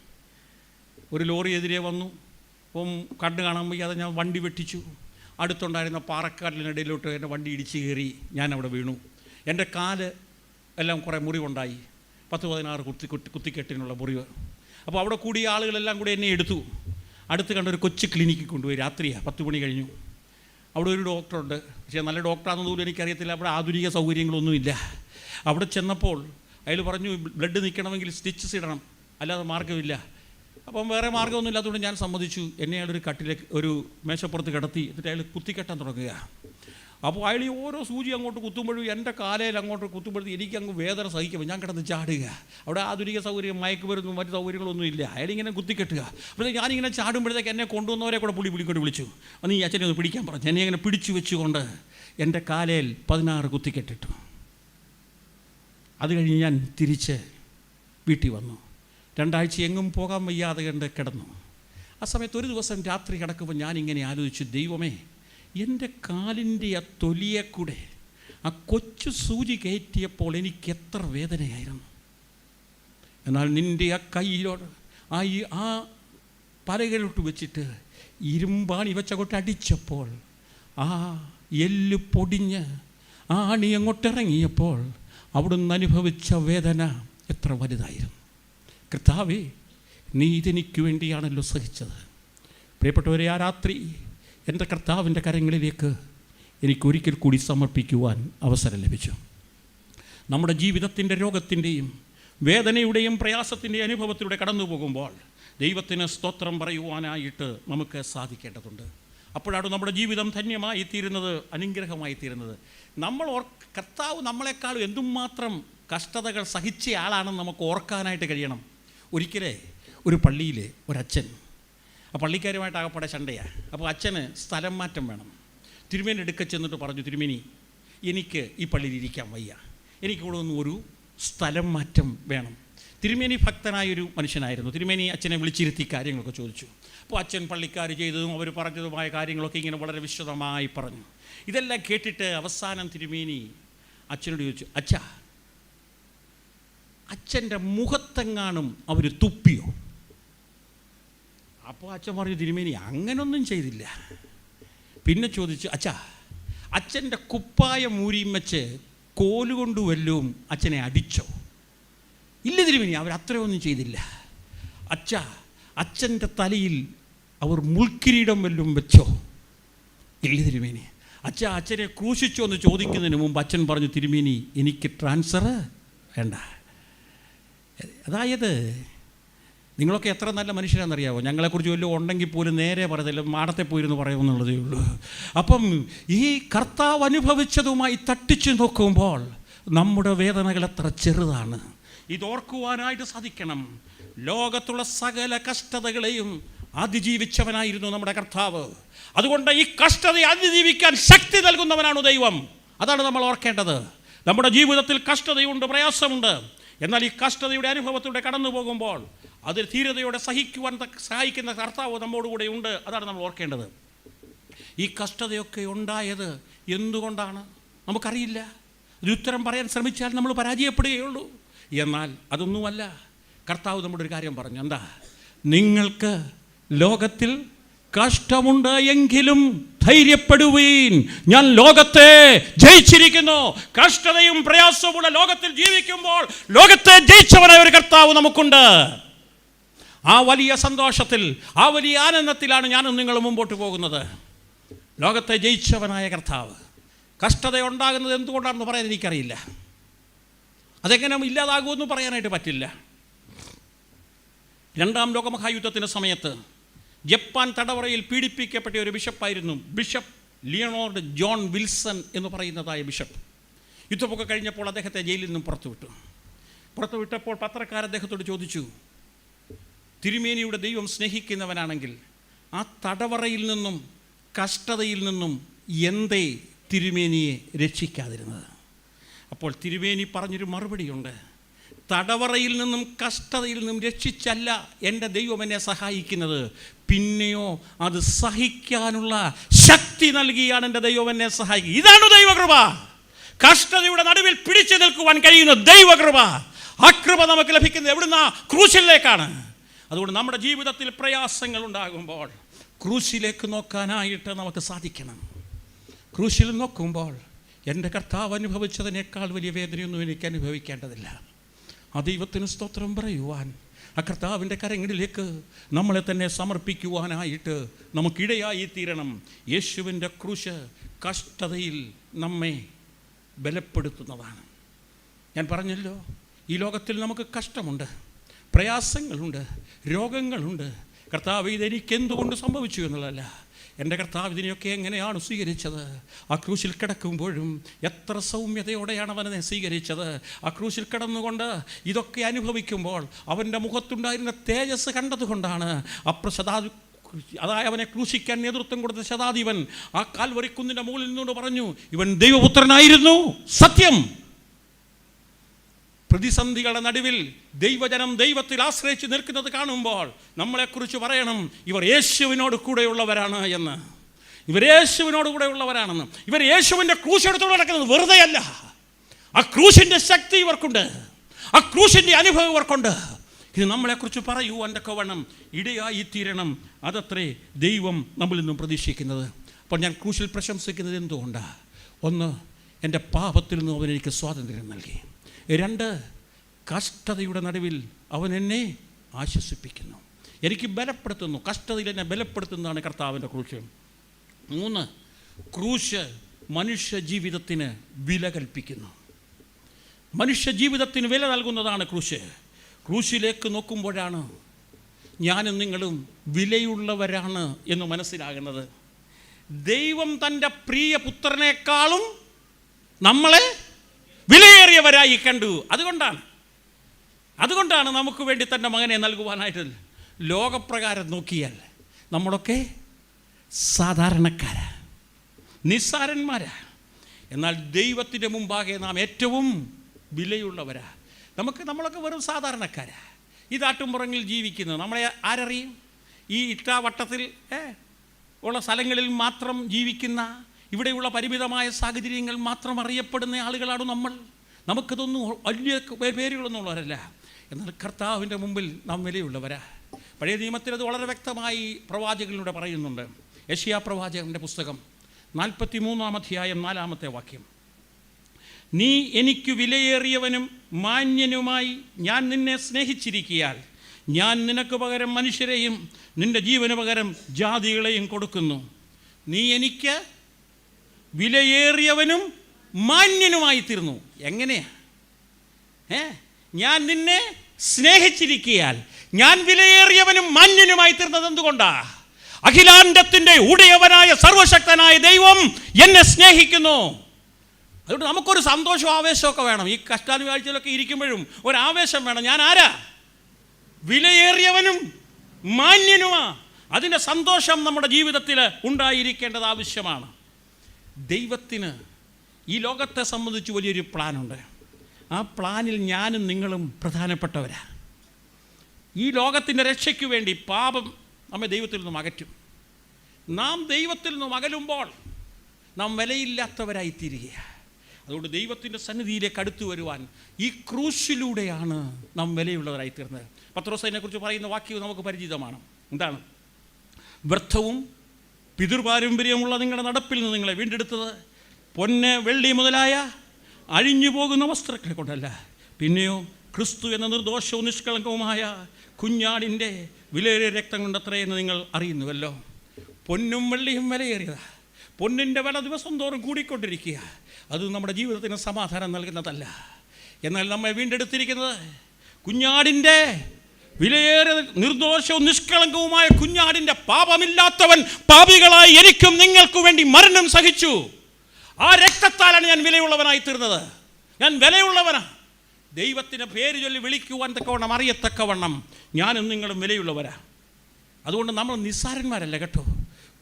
ഒരു ലോറി എതിരെ വന്നു. അപ്പം കണ്ണ് കാണാൻ വയ്യാതെ ഞാൻ വണ്ടി വെട്ടിച്ചു. അടുത്തുണ്ടായിരുന്ന പാറക്കാട്ടിലിനിടയിലോട്ട് എൻ്റെ വണ്ടി ഇടിച്ച് കയറി. ഞാൻ അവിടെ വീണു. എൻ്റെ കാല് എല്ലാം കുറേ മുറിവുണ്ടായി. 10-16 കുത്തിക്കെട്ടിനുള്ള മുറിവ്. അപ്പോൾ അവിടെ കൂടിയ ആളുകളെല്ലാം കൂടി എന്നെ എടുത്തു. അടുത്ത് കണ്ടൊരു കൊച്ചു ക്ലിനിക്കിൽ കൊണ്ടുപോയി. രാത്രിയാണ്, 10 മണി കഴിഞ്ഞു. അവിടെ ഒരു ഡോക്ടറുണ്ട്. പക്ഷേ നല്ല ഡോക്ടറാണെന്ന് പോലും എനിക്കറിയത്തില്ല. അവിടെ ആധുനിക സൗകര്യങ്ങളൊന്നുമില്ല. അവിടെ ചെന്നപ്പോൾ അയാൾ പറഞ്ഞു, ബ്ലഡ് നിൽക്കണമെങ്കിൽ സ്റ്റിച്ചസ് ഇടണം, അല്ലാതെ മാർഗ്ഗമില്ല. അപ്പം വേറെ മാർഗ്ഗമൊന്നും ഇല്ലാത്തതുകൊണ്ട് ഞാൻ സമ്മതിച്ചു. എന്നെ അയാളൊരു കട്ടിലേക്ക് ഒരു മേശപ്പുറത്ത് കിടത്തി. എന്നിട്ട് അയാൾ കുത്തിക്കെട്ടാൻ തുടങ്ങുക. അപ്പോൾ അയാൾ ഈ ഓരോ സൂചി അങ്ങോട്ട് കുത്തുമ്പോഴും എൻ്റെ കാലയിൽ അങ്ങോട്ട് കുത്തുമ്പോഴത്തേക്ക് എനിക്കങ്ങ് വേദന സഹിക്കുമ്പോൾ ഞാൻ കിടന്ന് ചാടുക. അവിടെ ആധുനിക സൗകര്യം, മയക്കുമരുന്നും മറ്റു സൗകര്യങ്ങളൊന്നും ഇല്ല. അയാളിങ്ങനെ കുത്തിക്കെട്ടുക. അപ്പോഴത്തേക്ക് ഞാനിങ്ങനെ ചാടുമ്പോഴത്തേക്ക് എന്നെ കൊണ്ടുവന്നവരെ കൂടെ പുള്ളിക്കൊണ്ട് വിളിച്ചു. നീ അച്ഛനെ ഒന്ന് പിടിക്കാൻ പറഞ്ഞു. എന്നെ ഇങ്ങനെ പിടിച്ചു വെച്ചുകൊണ്ട് എൻ്റെ കാലയിൽ 16 കുത്തിക്കെട്ടിട്ടു. അത് കഴിഞ്ഞ് ഞാൻ തിരിച്ച് വീട്ടിൽ വന്നു. 2 ആഴ്ച എങ്ങും പോകാൻ വയ്യാതെ കണ്ട് കിടന്നു. ആ സമയത്ത് ഒരു ദിവസം രാത്രി കിടക്കുമ്പോൾ ഞാനിങ്ങനെ ആലോചിച്ചു, ദൈവമേ, എൻ്റെ കാലിൻ്റെ ആ തൊലിയെ കൂടെ ആ കൊച്ചു സൂചി കയറ്റിയപ്പോൾ എനിക്ക് എത്ര വേദനയായിരുന്നു. എന്നാൽ നിൻ്റെ ആ കയ്യിലോട്ട് ആ പലകയിലോട്ട് വെച്ചിട്ട് ഇരുമ്പാണി വെച്ചങ്ങോട്ട് അടിച്ചപ്പോൾ ആ എല്ല് പൊടിഞ്ഞ് ആ അണി അങ്ങോട്ടിറങ്ങിയപ്പോൾ അവിടുന്ന് അനുഭവിച്ച വേദന എത്ര വലുതായിരുന്നു. കർത്താവേ, നീ ഇതെനിക്ക് വേണ്ടിയാണല്ലോ സഹിച്ചത്. പ്രിയപ്പെട്ടവരെ, ആ രാത്രി എൻ്റെ കർത്താവിൻ്റെ കരങ്ങളിലേക്ക് എനിക്കൊരിക്കൽ കൂടി സമർപ്പിക്കുവാൻ അവസരം ലഭിച്ചു. നമ്മുടെ ജീവിതത്തിൻ്റെ രോഗത്തിൻ്റെയും വേദനയുടെയും പ്രയാസത്തിൻ്റെയും അനുഭവത്തിലൂടെ കടന്നു പോകുമ്പോൾ ദൈവത്തിന് സ്തോത്രം പറയുവാനായിട്ട് നമുക്ക് സാധിക്കേണ്ടതുണ്ട്. അപ്പോഴാണ് നമ്മുടെ ജീവിതം ധന്യമായി തീരുന്നത്, അനുഗ്രഹമായി തീരുന്നത്. കർത്താവ് നമ്മളെക്കാളും എന്തുമാത്രം കഷ്ടതകൾ സഹിച്ച ആളാണെന്ന് നമുക്ക് ഓർക്കാനായിട്ട് കഴിയണം. ഒരിക്കലേ ഒരു പള്ളിയിൽ ഒരച്ഛൻ, ആ പള്ളിക്കാരുമായിട്ട് ആകപ്പാടെ ചണ്ടയാണ്. അപ്പോൾ അച്ഛന് സ്ഥലം മാറ്റം വേണം. തിരുമേനി എടുക്ക ചെന്നിട്ട് പറഞ്ഞു, തിരുമേനി, എനിക്ക് ഈ പള്ളിയിൽ ഇരിക്കാൻ വയ്യ, എനിക്കിവിടെ നിന്ന് ഒരു സ്ഥലം മാറ്റം വേണം. തിരുമേനി ഭക്തനായൊരു മനുഷ്യനായിരുന്നു. തിരുമേനി അച്ഛനെ വിളിച്ചിരുത്തി കാര്യങ്ങളൊക്കെ ചോദിച്ചു. അപ്പോൾ അച്ഛൻ പള്ളിക്കാർ ചെയ്തതും അവർ പറഞ്ഞതുമായ കാര്യങ്ങളൊക്കെ ഇങ്ങനെ വളരെ വിശദമായി പറഞ്ഞു. ഇതെല്ലാം കേട്ടിട്ട് അവസാനം തിരുമേനി അച്ഛനോട് ചോദിച്ചു, അച്ഛൻ്റെ മുഖത്തെങ്ങാനും അവർ തുപ്പിയോ? അപ്പോൾ അച്ഛൻ പറഞ്ഞു, തിരുമേനി അങ്ങനൊന്നും ചെയ്തില്ല. പിന്നെ ചോദിച്ചു, അച്ഛൻ്റെ കുപ്പായ മൂരിയും വെച്ച് കോലുകൊണ്ട് വല്ലതും അച്ഛനെ അടിച്ചോ? ഇല്ല തിരുമേനി, അവർ അത്രയൊന്നും ചെയ്തില്ല. അച്ഛൻ്റെ തലയിൽ അവർ മുൾക്കിരീടം വല്ലതും വെച്ചോ? ഇല്ല തിരുമേനി. അച്ഛനെ ക്രൂശിച്ചോ എന്ന് ചോദിക്കുന്നതിന് മുമ്പ് അച്ഛൻ പറഞ്ഞു, തിരുമേനി എനിക്ക് ട്രാൻസ്ഫർ വേണ്ട. അതായത് നിങ്ങളൊക്കെ എത്ര നല്ല മനുഷ്യരാണെന്നറിയാമോ? ഞങ്ങളെക്കുറിച്ച് വല്ലതും ഉണ്ടെങ്കിൽ പോലും നേരെ പറയത്തില്ല, മാടത്തെ പോയിരുന്നു പറയുമെന്നുള്ളതേ ഉള്ളൂ. അപ്പം ഈ കർത്താവ് അനുഭവിച്ചതുമായി തട്ടിച്ചു നോക്കുമ്പോൾ നമ്മുടെ വേദനകൾ എത്ര ചെറുതാണ്. ഇതോർക്കുവാനായിട്ട് സാധിക്കണം. ലോകത്തുള്ള സകല കഷ്ടതകളെയും അതിജീവിച്ചവനായിരുന്നു നമ്മുടെ കർത്താവ്. അതുകൊണ്ട് ഈ കഷ്ടതയെ അതിജീവിക്കാൻ ശക്തി നൽകുന്നവനാണ് ദൈവം. അതാണ് നമ്മൾ ഓർക്കേണ്ടത്. നമ്മുടെ ജീവിതത്തിൽ കഷ്ടതയുണ്ട്, പ്രയാസമുണ്ട്. എന്നാൽ ഈ കഷ്ടതയുടെ അനുഭവത്തിലൂടെ കടന്നു പോകുമ്പോൾ അതിൽ ധീരതയോടെ സഹിക്കുവാൻ സഹായിക്കുന്ന കർത്താവ് നമ്മോടുകൂടെ ഉണ്ട്. അതാണ് നമ്മൾ ഓർക്കേണ്ടത്. ഈ കഷ്ടതയൊക്കെ ഉണ്ടായത് എന്തുകൊണ്ടാണ് നമുക്കറിയില്ല. ഒരു ഉത്തരം പറയാൻ ശ്രമിച്ചാൽ നമ്മൾ പരാജയപ്പെടുകയുള്ളൂ. എന്നാൽ അതൊന്നുമല്ല. കർത്താവ് നമ്മുടെ ഒരു കാര്യം പറഞ്ഞു. എന്താ? നിങ്ങൾക്ക് ലോകത്തിൽ കഷ്ടമുണ്ട് എങ്കിലും ധൈര്യപ്പെടുവീൻ, ഞാൻ ലോകത്തെ ജയിച്ചിരിക്കുന്നു. കഷ്ടതയും പ്രയാസവുമുള്ള ലോകത്തിൽ ജീവിക്കുമ്പോൾ ലോകത്തെ ജയിച്ചവനായ ഒരു കർത്താവ് നമുക്കുണ്ട്. ആ വലിയ സന്തോഷത്തിൽ, ആ വലിയ ആനന്ദത്തിലാണ് ഞാനും നിങ്ങൾ മുമ്പോട്ട് പോകുന്നത്. ലോകത്തെ ജയിച്ചവനായ കർത്താവ്. കഷ്ടത ഉണ്ടാകുന്നത് എന്തുകൊണ്ടാണെന്ന് പറയാൻ എനിക്കറിയില്ല. അതെങ്ങനെ ഇല്ലാതാകുമെന്ന് പറയാനായിട്ട് പറ്റില്ല. രണ്ടാം ലോകമഹായുദ്ധത്തിൻ്റെ സമയത്ത് ജപ്പാൻ തടവറയിൽ പീഡിപ്പിക്കപ്പെട്ട ഒരു ബിഷപ്പായിരുന്നു ബിഷപ്പ് ലിയണോർഡ് ജോൺ വിൽസൺ എന്ന് പറയുന്നതായ ബിഷപ്പ്. യുദ്ധമൊക്കെ കഴിഞ്ഞപ്പോൾ അദ്ദേഹത്തെ ജയിലിൽ നിന്നും പുറത്തുവിട്ടപ്പോൾ പത്രക്കാർ അദ്ദേഹത്തോട് ചോദിച്ചു, തിരുമേനിയുടെ ദൈവം സ്നേഹിക്കുന്നവനാണെങ്കിൽ ആ തടവറയിൽ നിന്നും കഷ്ടതയിൽ നിന്നും എന്തേ തിരുമേനിയെ രക്ഷിക്കാതിരുന്നത്? അപ്പോൾ തിരുമേനി പറഞ്ഞൊരു മറുപടിയുണ്ട്. തടവറയിൽ നിന്നും കഷ്ടതയിൽ നിന്നും രക്ഷിച്ചല്ല എൻ്റെ ദൈവം എന്നെ സഹായിക്കുന്നത്, പിന്നെയോ അത് സഹിക്കാനുള്ള ശക്തി നൽകിയാണ് എൻ്റെ ദൈവം എന്നെ സഹായിക്കുക. ഇതാണ് ദൈവകൃപ. കഷ്ടതയുടെ നടുവിൽ പിടിച്ചു നിൽക്കുവാൻ കഴിയുന്ന ദൈവകൃപ. ആ കൃപ നമുക്ക് ലഭിക്കുന്നത് എവിടുന്നാ? ക്രൂശിലേക്കാണ്. അതുകൊണ്ട് നമ്മുടെ ജീവിതത്തിൽ പ്രയാസങ്ങൾ ഉണ്ടാകുമ്പോൾ ക്രൂശിലേക്ക് നോക്കാനായിട്ട് നമുക്ക് സാധിക്കണം. ക്രൂശിൽ നോക്കുമ്പോൾ എൻ്റെ കർത്താവ് അനുഭവിച്ചതിനേക്കാൾ വലിയ വേദനയൊന്നും എനിക്ക് അനുഭവിക്കേണ്ടതില്ല. ആ ദൈവത്തിന് സ്തോത്രം പറയുവാൻ, ആ കർത്താവിൻ്റെ കരങ്ങളിലേക്ക് നമ്മളെ തന്നെ സമർപ്പിക്കുവാനായിട്ട് നമുക്കിടയായി തീരണം. യേശുവിൻ്റെ ക്രൂശ് കഷ്ടതയിൽ നമ്മെ ബലപ്പെടുത്തുന്നതാണ്. ഞാൻ പറഞ്ഞല്ലോ, ഈ ലോകത്തിൽ നമുക്ക് കഷ്ടമുണ്ട്, പ്രയാസങ്ങളുണ്ട്, രോഗങ്ങളുണ്ട്. കർത്താവ് ഇതെനിക്കെന്തുകൊണ്ട് സംഭവിച്ചു എന്നുള്ളതല്ല, എൻ്റെ കർത്താവ് ഇതിനെയൊക്കെ എങ്ങനെയാണ് സ്വീകരിച്ചത്. ആ ക്രൂശിൽ കിടക്കുമ്പോഴും എത്ര സൗമ്യതയോടെയാണ് അവനെ സ്വീകരിച്ചത്. ആ ക്രൂശിൽ കിടന്നുകൊണ്ട് ഇതൊക്കെ അനുഭവിക്കുമ്പോൾ അവൻ്റെ മുഖത്തുണ്ടായിരുന്ന തേജസ് കണ്ടതുകൊണ്ടാണ് അതായത് അവനെ ക്രൂശിക്കാൻ നേതൃത്വം കൊടുത്ത ശതാധിപൻ ആ കാൽവരിക്കുന്നിൻ്റെ മുകളിൽ നിന്നുകൊണ്ട് പറഞ്ഞു, ഇവൻ ദൈവപുത്രനായിരുന്നു. സത്യം. പ്രതിസന്ധികളുടെ നടുവിൽ ദൈവജനം ദൈവത്തിൽ ആശ്രയിച്ച് നിൽക്കുന്നത് കാണുമ്പോൾ നമ്മളെക്കുറിച്ച് പറയണം, ഇവർ യേശുവിനോട് കൂടെയുള്ളവരാണ് എന്ന്. ഇവർ യേശുവിനോട് കൂടെയുള്ളവരാണെന്ന്. ഇവർ യേശുവിൻ്റെ ക്രൂശെടുത്തോടെ നടക്കുന്നത് വെറുതെയല്ല. ആ ക്രൂശിൻ്റെ ശക്തി ഇവർക്കുണ്ട്, ആ ക്രൂശിൻ്റെ അനുഭവം ഇവർക്കുണ്ട്. ഇത് നമ്മളെക്കുറിച്ച് പറയുവാൻ തക്കവണ്ണം ഇടയായി തീരണം. അതത്രേ ദൈവം നമ്മളിൽ നിന്നും പ്രതീക്ഷിക്കുന്നത്. അപ്പോൾ ഞാൻ ക്രൂശിൽ പ്രശംസിക്കുന്നത് എന്തുകൊണ്ടാണ്? ഒന്ന്, എൻ്റെ പാപത്തിൽ നിന്നും അവൻ എനിക്ക് സ്വാതന്ത്ര്യം നൽകി. 2, കഷ്ടതയുടെ നടുവിൽ അവൻ എന്നെ ആശ്വസിപ്പിക്കുന്നു, എനിക്ക് ബലപ്പെടുത്തുന്നു. കഷ്ടതയിൽ എന്നെ ബലപ്പെടുത്തുന്നതാണ് കർത്താവിൻ്റെ ക്രൂശ്. 3, ക്രൂശ് മനുഷ്യ ജീവിതത്തിന് വില കൽപ്പിക്കുന്നു. മനുഷ്യ ജീവിതത്തിന് വില നൽകുന്നതാണ് ക്രൂശ്. ക്രൂശിലേക്ക് നോക്കുമ്പോഴാണ് ഞാനും നിങ്ങളും വിലയുള്ളവരാണ് എന്ന് മനസ്സിലാകുന്നത്. ദൈവം തൻ്റെ പ്രിയ പുത്രനേക്കാളും നമ്മളെ വിലയേറിയവരായി കണ്ടു. അതുകൊണ്ടാണ് നമുക്ക് വേണ്ടി തൻ്റെ മകനെ നൽകുവാനായിട്ട്. ലോകപ്രകാരം നോക്കിയാൽ നമ്മളൊക്കെ സാധാരണക്കാരാ, നിസ്സാരന്മാരാ. എന്നാൽ ദൈവത്തിൻ്റെ മുമ്പാകെ നാം ഏറ്റവും വിലയുള്ളവരാ. നമ്മളൊക്കെ വെറും സാധാരണക്കാരാ. ഈ നാട്ടുമ്പുറങ്ങളിൽ ജീവിക്കുന്നത് നമ്മളെ ആരറിയും? ഈ ഇട്ടാവട്ടത്തിൽ ഉള്ള സ്ഥലങ്ങളിൽ മാത്രം ജീവിക്കുന്ന, ഇവിടെയുള്ള പരിമിതമായ സാഹചര്യങ്ങൾ മാത്രം അറിയപ്പെടുന്ന ആളുകളാണ് നമ്മൾ. നമുക്കതൊന്നും വലിയ പേരുകളൊന്നും ഉള്ളവരല്ല. എന്നാൽ കർത്താവിൻ്റെ മുമ്പിൽ നാം വിലയുള്ളവരാ. പഴയ നിയമത്തിൽ അത് വളരെ വ്യക്തമായി പ്രവാചകനിലൂടെ പറയുന്നുണ്ട്. യെശയ്യാ പ്രവാചകൻ്റെ പുസ്തകം 43-ാം അധ്യായം 4-ാമത്തെ വാക്യം. നീ എനിക്ക് വിലയേറിയവനും മാന്യനുമായി ഞാൻ നിന്നെ സ്നേഹിച്ചിരിക്കയാൽ ഞാൻ നിനക്ക് പകരം മനുഷ്യരെയും നിൻ്റെ ജീവന് പകരം ജാതികളെയും കൊടുക്കുന്നു. നീ എനിക്ക് വിലയേറിയവനും മാന്യനുമായി തീർന്നു. എങ്ങനെയാ? ഞാൻ നിന്നെ സ്നേഹിച്ചിരിക്കയാൽ ഞാൻ വിലയേറിയവനും മാന്യനുമായി തീർന്നത് എന്തുകൊണ്ടാ? അഖിലാണ്ടത്തിൻ്റെ ഉടയവനായ സർവശക്തനായ ദൈവം എന്നെ സ്നേഹിക്കുന്നു. അതുകൊണ്ട് നമുക്കൊരു സന്തോഷവും ആവേശമൊക്കെ വേണം. ഈ കഷ്ടാനുവാഴ്ചയിലൊക്കെ ഇരിക്കുമ്പോഴും ഒരു ആവേശം വേണം. ഞാൻ ആരാ? വിലയേറിയവനും മാന്യനുമാ. അതിൻ്റെ സന്തോഷം നമ്മുടെ ജീവിതത്തിൽ ഉണ്ടായിരിക്കേണ്ടത് ആവശ്യമാണ്. ദൈവത്തിന് ഈ ലോകത്തെ സംബന്ധിച്ച് വലിയൊരു പ്ലാനുണ്ട്. ആ പ്ലാനിൽ ഞാനും നിങ്ങളും പ്രധാനപ്പെട്ടവരാണ്. ഈ ലോകത്തിൻ്റെ രക്ഷയ്ക്ക് വേണ്ടി പാപം നമ്മെ ദൈവത്തിൽ നിന്നും അകറ്റും. നാം ദൈവത്തിൽ നിന്നും അകലുമ്പോൾ നാം വിലയില്ലാത്തവരായിത്തീരുകയാണ്. അതുകൊണ്ട് ദൈവത്തിൻ്റെ സന്നിധിയിലേക്ക് അടുത്തു വരുവാൻ ഈ ക്രൂശിലൂടെയാണ് നാം വിലയുള്ളവരായിത്തീർന്നത്. പത്രോസ് അതിനെക്കുറിച്ച് പറയുന്ന വാക്യവും നമുക്ക് പരിചിതമാണ്. എന്താണ്? വ്യർത്ഥവും പിതൃപാരമ്പര്യമുള്ള നിങ്ങളുടെ നടപ്പിൽ നിന്ന് നിങ്ങളെ വീണ്ടെടുത്തത് പൊന്ന് വെള്ളി മുതലായ അഴിഞ്ഞു പോകുന്ന വസ്ത്രങ്ങളെ കൊണ്ടല്ല, പിന്നെയോ ക്രിസ്തു എന്ന നിർദോഷവും നിഷ്കളങ്കവുമായ കുഞ്ഞാടിൻ്റെ വിലയേറിയ രക്തം കൊണ്ടത്രയെന്ന് നിങ്ങൾ അറിയുന്നുവല്ലോ. പൊന്നും വെള്ളിയും വിലയേറിയതാണ്. പൊന്നിൻ്റെ വില ദിവസം തോറും കൂടിക്കൊണ്ടിരിക്കുക. അത് നമ്മുടെ ജീവിതത്തിന് സമാധാനം നൽകുന്നതല്ല. എന്നാൽ നമ്മെ വീണ്ടെടുത്തിരിക്കുന്നത് കുഞ്ഞാടിൻ്റെ വിലയേറിയ നിർദോഷവും നിഷ്കളങ്കവുമായ കുഞ്ഞാടിൻ്റെ പാപമില്ലാത്തവൻ പാപികളായി എനിക്കും നിങ്ങൾക്ക് വേണ്ടി മരണം സഹിച്ചു. ആ രക്തത്താലാണ് ഞാൻ വിലയുള്ളവനായി തീർന്നത്. ഞാൻ വിലയുള്ളവനാ. ദൈവത്തിൻ്റെ പേര് ചൊല്ലി വിളിക്കുവാൻ തക്കവണ്ണം, അറിയത്തക്കവണ്ണം ഞാനും നിങ്ങളും വിലയുള്ളവരാ. അതുകൊണ്ട് നമ്മൾ നിസ്സാരന്മാരല്ല കേട്ടോ.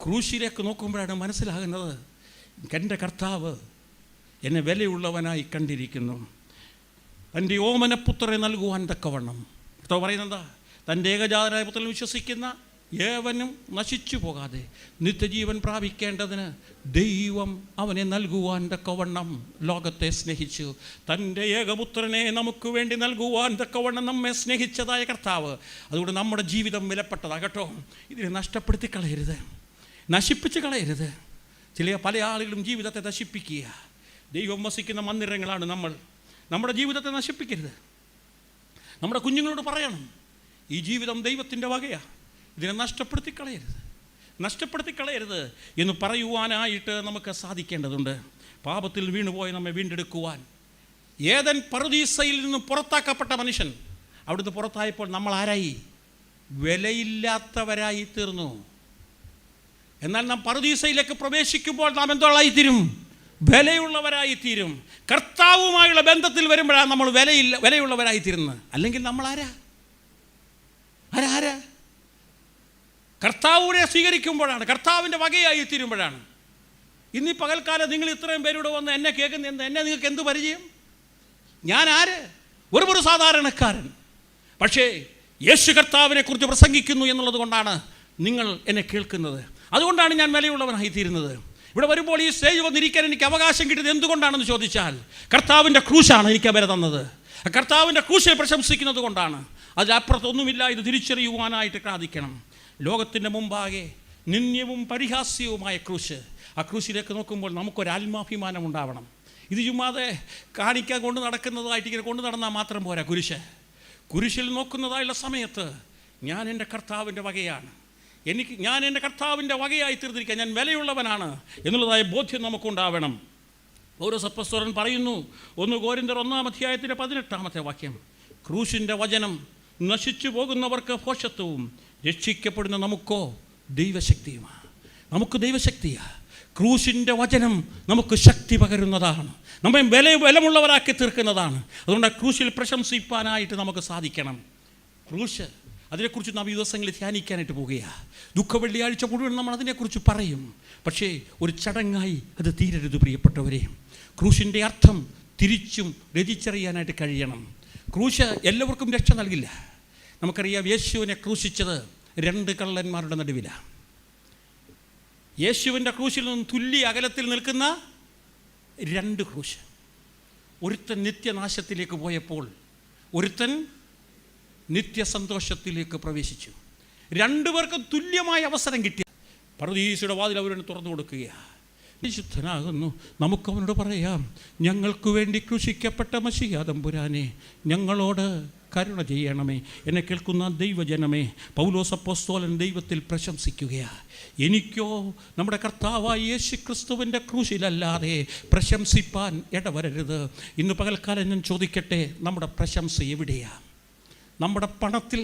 ക്രൂശിലേക്ക് നോക്കുമ്പോഴാണ് മനസ്സിലാകുന്നത്, എൻ്റെ കർത്താവ് എന്നെ വിലയുള്ളവനായി കണ്ടിരിക്കുന്നു. തൻ്റെ ഓമനപുത്രനെ നൽകുവാൻ തക്കവണ്ണം. കർത്താവ് പറയുന്നത്, തൻ്റെ ഏകജാതനായ പുത്രനിൽ വിശ്വസിക്കുന്ന ഏവനും നശിച്ചു പോകാതെ നിത്യജീവൻ പ്രാപിക്കേണ്ടതിന് ദൈവം അവനെ നൽകുവാൻ തക്കവണ്ണം ലോകത്തെ സ്നേഹിച്ചു. തൻ്റെ ഏകപുത്രനെ നമുക്ക് വേണ്ടി നൽകുവാൻ തക്കവണ്ണം നമ്മെ സ്നേഹിച്ചതായ കർത്താവ്. അതുകൊണ്ട് നമ്മുടെ ജീവിതം വിലപ്പെട്ടതാകട്ടോ. ഇതിനെ നഷ്ടപ്പെടുത്തി കളയരുത്, നശിപ്പിച്ച് കളയരുത്. പല ആളുകളും ജീവിതത്തെ നശിപ്പിക്കുക. ദൈവം വസിക്കുന്ന മന്ദിരങ്ങളാണ് നമ്മൾ. നമ്മുടെ ജീവിതത്തെ നശിപ്പിക്കരുത്. നമ്മുടെ കുഞ്ഞുങ്ങളോട് പറയണം, ഈ ജീവിതം ദൈവത്തിൻ്റെ വകയാണ്, ഇതിനെ നഷ്ടപ്പെടുത്തി കളയരുത് എന്ന് പറയുവാനായിട്ട് നമുക്ക് സാധിക്കേണ്ടതുണ്ട്. പാപത്തിൽ വീണുപോയി നമ്മെ വീണ്ടെടുക്കുവാൻ ഏദൻ പറുദീസയിൽ നിന്ന് പുറത്താക്കപ്പെട്ട മനുഷ്യൻ അവിടുന്ന് പുറത്തായപ്പോൾ നമ്മൾ ആരായി? വിലയില്ലാത്തവരായി തീർന്നു. എന്നാൽ നാം പറുദീസയിലേക്ക് പ്രവേശിക്കുമ്പോൾ നാം എന്തോളായിത്തീരും? വിലയുള്ളവരായിത്തീരും. കർത്താവുമായുള്ള ബന്ധത്തിൽ വരുമ്പോഴാണ് നമ്മൾ വിലയുള്ളവരായിത്തീരുന്നത്. അല്ലെങ്കിൽ നമ്മൾ ആരാ? കർത്താവിനെ സ്വീകരിക്കുമ്പോഴാണ്, കർത്താവിൻ്റെ വകയായി തീരുമ്പോഴാണ്. ഇന്നീ പകൽക്കാലം നിങ്ങൾ ഇത്രയും പേരോട് വന്ന് എന്നെ കേൾക്കുന്ന എന്നെ നിങ്ങൾക്ക് എന്ത് പരിചയം? ഞാൻ ആര്? ഒരു സാധാരണക്കാരൻ. പക്ഷേ യേശു കർത്താവിനെ കുറിച്ച് പ്രസംഗിക്കുന്നു എന്നുള്ളത് കൊണ്ടാണ് നിങ്ങൾ എന്നെ കേൾക്കുന്നത്. അതുകൊണ്ടാണ് ഞാൻ വിലയുള്ളവനായിത്തീരുന്നത്. ഇവിടെ വരുമ്പോൾ ഈ സ്റ്റേജ് വന്നിരിക്കാൻ എനിക്ക് അവകാശം കിട്ടിയത് എന്തുകൊണ്ടാണെന്ന് ചോദിച്ചാൽ, കർത്താവിൻ്റെ ക്രൂശാണ് എനിക്ക് അവരെ തന്നത്. കർത്താവിൻ്റെ ക്രൂശെ പ്രശംസിക്കുന്നത് കൊണ്ടാണ്. അതിലപ്പുറത്തൊന്നുമില്ല. ഇത് തിരിച്ചറിയുവാനായിട്ട് സാധിക്കണം. ലോകത്തിൻ്റെ മുമ്പാകെ നിന്ദ്യവും പരിഹാസ്യവുമായ ക്രൂശ്, ആ ക്രൂശിലേക്ക് നോക്കുമ്പോൾ നമുക്കൊരാത്മാഭിമാനം ഉണ്ടാവണം. ഇത് ചുമ്മാതെ കാണിക്കാൻ കൊണ്ട് നടക്കുന്നതായിട്ട് ഇങ്ങനെ കൊണ്ട് നടന്നാൽ മാത്രം പോരാ. കുരിശിൽ നോക്കുന്നതായുള്ള സമയത്ത് ഞാൻ എൻ്റെ കർത്താവിൻ്റെ വകയാണ്, ഞാൻ എൻ്റെ കർത്താവിൻ്റെ വകയായി തീർന്നിരിക്കുക, ഞാൻ വിലയുള്ളവനാണ് എന്നുള്ളതായ ബോധ്യം നമുക്കുണ്ടാവണം. പൗലോസ് അപ്പോസ്തലൻ പറയുന്നു, 1 കൊരിന്ത്യർ 1-ാമത്തെ വാക്യം, ക്രൂശിൻ്റെ വചനം നശിച്ചു പോകുന്നവർക്ക് ഭോഷത്വവും രക്ഷിക്കപ്പെടുന്ന നമുക്കോ ദൈവശക്തിയുമാണ്. നമുക്ക് ദൈവശക്തിയാണ്. ക്രൂശിൻ്റെ വചനം നമുക്ക് ശക്തി പകരുന്നതാണ്, നമ്മെ ബലമുള്ളവരാക്കി തീർക്കുന്നതാണ്. അതുകൊണ്ട് ആ ക്രൂശിൽ പ്രശംസിപ്പാനായിട്ട് നമുക്ക് സാധിക്കണം. ക്രൂശ്, അതിനെക്കുറിച്ച് നാം ഈ ദിവസങ്ങളിൽ ധ്യാനിക്കാനായിട്ട് പോവുകയാണ്. ദുഃഖവെള്ളിയാഴ്ച മുഴുവൻ നമ്മൾ അതിനെക്കുറിച്ച് പറയും. പക്ഷേ ഒരു ചടങ്ങായി അത് തീരരുത് പ്രിയപ്പെട്ടവരെ. ക്രൂശിൻ്റെ അർത്ഥം തിരിച്ചും രചിച്ചറിയാനായിട്ട് കഴിയണം. ക്രൂശ് എല്ലാവർക്കും രക്ഷ നൽകില്ല. നമുക്കറിയാം, യേശുവിനെ ക്രൂശിച്ചത് 2 കള്ളന്മാരുടെ നടുവിലാണ്. യേശുവിൻ്റെ ക്രൂശിൽ നിന്നും തുല്യ അകലത്തിൽ നിൽക്കുന്ന 2 ക്രൂശ്. ഒരുത്തൻ നിത്യനാശത്തിലേക്ക് പോയപ്പോൾ ഒരുത്തൻ നിത്യസന്തോഷത്തിലേക്ക് പ്രവേശിച്ചു. 2 പേർക്കും തുല്യമായ അവസരം കിട്ടി. പറുദീസയുടെ വാതിൽ അവരോട് തുറന്നു കൊടുക്കുകയാണ്. പരിശുദ്ധനാകുന്നു. നമുക്കവനോട് പറയാം, ഞങ്ങൾക്ക് വേണ്ടി ക്രൂശിക്കപ്പെട്ട മശിഹാ തമ്പുരാനെ, ഞങ്ങളോട് കരുണ ചെയ്യണമേ. എന്നെ കേൾക്കുന്ന ദൈവജനമേ, പൗലോസ് അപ്പോസ്തലൻ ദൈവത്തിൽ പ്രശംസിക്കുകയാണ്. എനിക്കോ നമ്മുടെ കർത്താവായ യേശു ക്രിസ്തുവിൻ്റെ ക്രൂശിലല്ലാതെ പ്രശംസിപ്പാൻ ഇടവരരുത്. ഇന്ന് പകൽക്കാലം ഞാൻ ചോദിക്കട്ടെ, നമ്മുടെ പ്രശംസ എവിടെയാണ്? നമ്മുടെ പണത്തിൽ,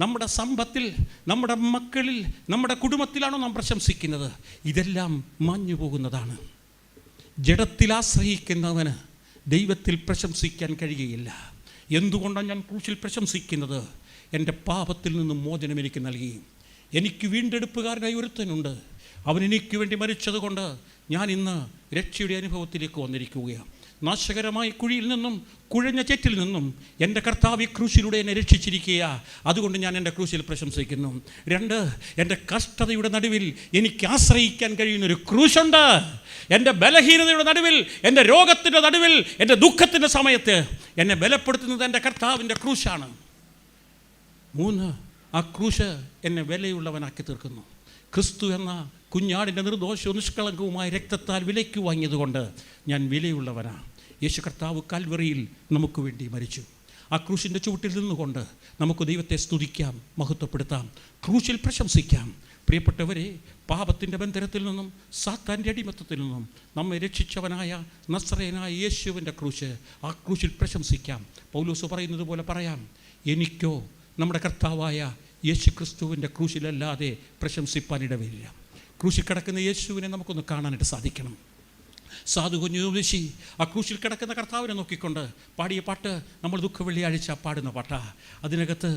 നമ്മുടെ സമ്പത്തിൽ, നമ്മുടെ മക്കളിൽ, നമ്മുടെ കുടുംബത്തിലാണോ നാം പ്രശംസിക്കുന്നത്? ഇതെല്ലാം മാഞ്ഞു പോകുന്നതാണ്. ജഡത്തിൽ ആശ്രയിക്കുന്നവന് ദൈവത്തിൽ പ്രശംസിക്കാൻ കഴിയുകയില്ല. എന്തുകൊണ്ടാണ് ഞാൻ ക്രൂശിൽ പ്രശംസിക്കുന്നത്? എൻ്റെ പാപത്തിൽ നിന്നും മോചനം എനിക്ക് നൽകി. എനിക്ക് വീണ്ടെടുപ്പുകാരനായി ഒരുത്തനുണ്ട്. അവൻ എനിക്ക് വേണ്ടി മരിച്ചതുകൊണ്ട് ഞാൻ ഇന്ന് രക്ഷയുടെ അനുഭവത്തിലേക്ക് വന്നിരിക്കുകയാണ്. നാശകരമായ കുഴിയിൽ നിന്നും, കുഴഞ്ഞ ചേറ്റിൽ നിന്നും എൻ്റെ കർത്താവ് ഈ ക്രൂശിലൂടെ എന്നെ രക്ഷിച്ചിരിക്കുക. അതുകൊണ്ട് ഞാൻ എൻ്റെ ക്രൂശിൽ പ്രശംസിക്കുന്നു. 2, എൻ്റെ കഷ്ടതയുടെ നടുവിൽ എനിക്ക് ആശ്രയിക്കാൻ കഴിയുന്നൊരു ക്രൂശുണ്ട്. എൻ്റെ ബലഹീനതയുടെ നടുവിൽ, എൻ്റെ രോഗത്തിൻ്റെ നടുവിൽ, എൻ്റെ ദുഃഖത്തിൻ്റെ സമയത്ത് എന്നെ ബലപ്പെടുത്തുന്നത് എൻ്റെ കർത്താവിൻ്റെ ക്രൂശാണ്. 3, ആ ക്രൂശ് എന്നെ വിലയുള്ളവനാക്കി തീർക്കുന്നു. ക്രിസ്തു എന്ന കുഞ്ഞാടിൻ്റെ നിർദോഷവും നിഷ്കളങ്കവുമായ രക്തത്താൽ വിലയ്ക്ക് വാങ്ങിയതുകൊണ്ട് ഞാൻ വിലയുള്ളവനാണ്. യേശു കർത്താവ് കാൽവറിയിൽ നമുക്ക് വേണ്ടി മരിച്ചു. ആ ക്രൂശിൻ്റെ ചുവട്ടിൽ നിന്നുകൊണ്ട് നമുക്ക് ദൈവത്തെ സ്തുതിക്കാം, മഹത്വപ്പെടുത്താം, ക്രൂശിൽ പ്രശംസിക്കാം. പ്രിയപ്പെട്ടവരെ, പാപത്തിൻ്റെ ബന്ധനത്തിൽ നിന്നും സാത്താൻ്റെ അടിമത്തത്തിൽ നിന്നും നമ്മെ രക്ഷിച്ചവനായ നസ്രയനായ യേശുവിൻ്റെ ക്രൂശ്, ആ ക്രൂശിൽ പ്രശംസിക്കാം. പൗലോസ് പറയുന്നത് പോലെ പറയാം, എനിക്കോ നമ്മുടെ കർത്താവായ യേശു ക്രിസ്തുവിൻ്റെ ക്രൂശിലല്ലാതെ പ്രശംസിപ്പാനിടവില്ല. ക്രൂശിൽ കിടക്കുന്ന യേശുവിനെ നമുക്കൊന്ന് കാണാനായിട്ട് സാധിക്കണം. സാധു കുഞ്ഞുദേശി ആ ക്രൂശിൽ കിടക്കുന്ന കർത്താവിനെ നോക്കിക്കൊണ്ട് പാടിയ പാട്ട് നമ്മൾ ദുഃഖ വെള്ളിയാഴ്ച പാടുന്ന പാട്ടാണ്. അതിനകത്ത്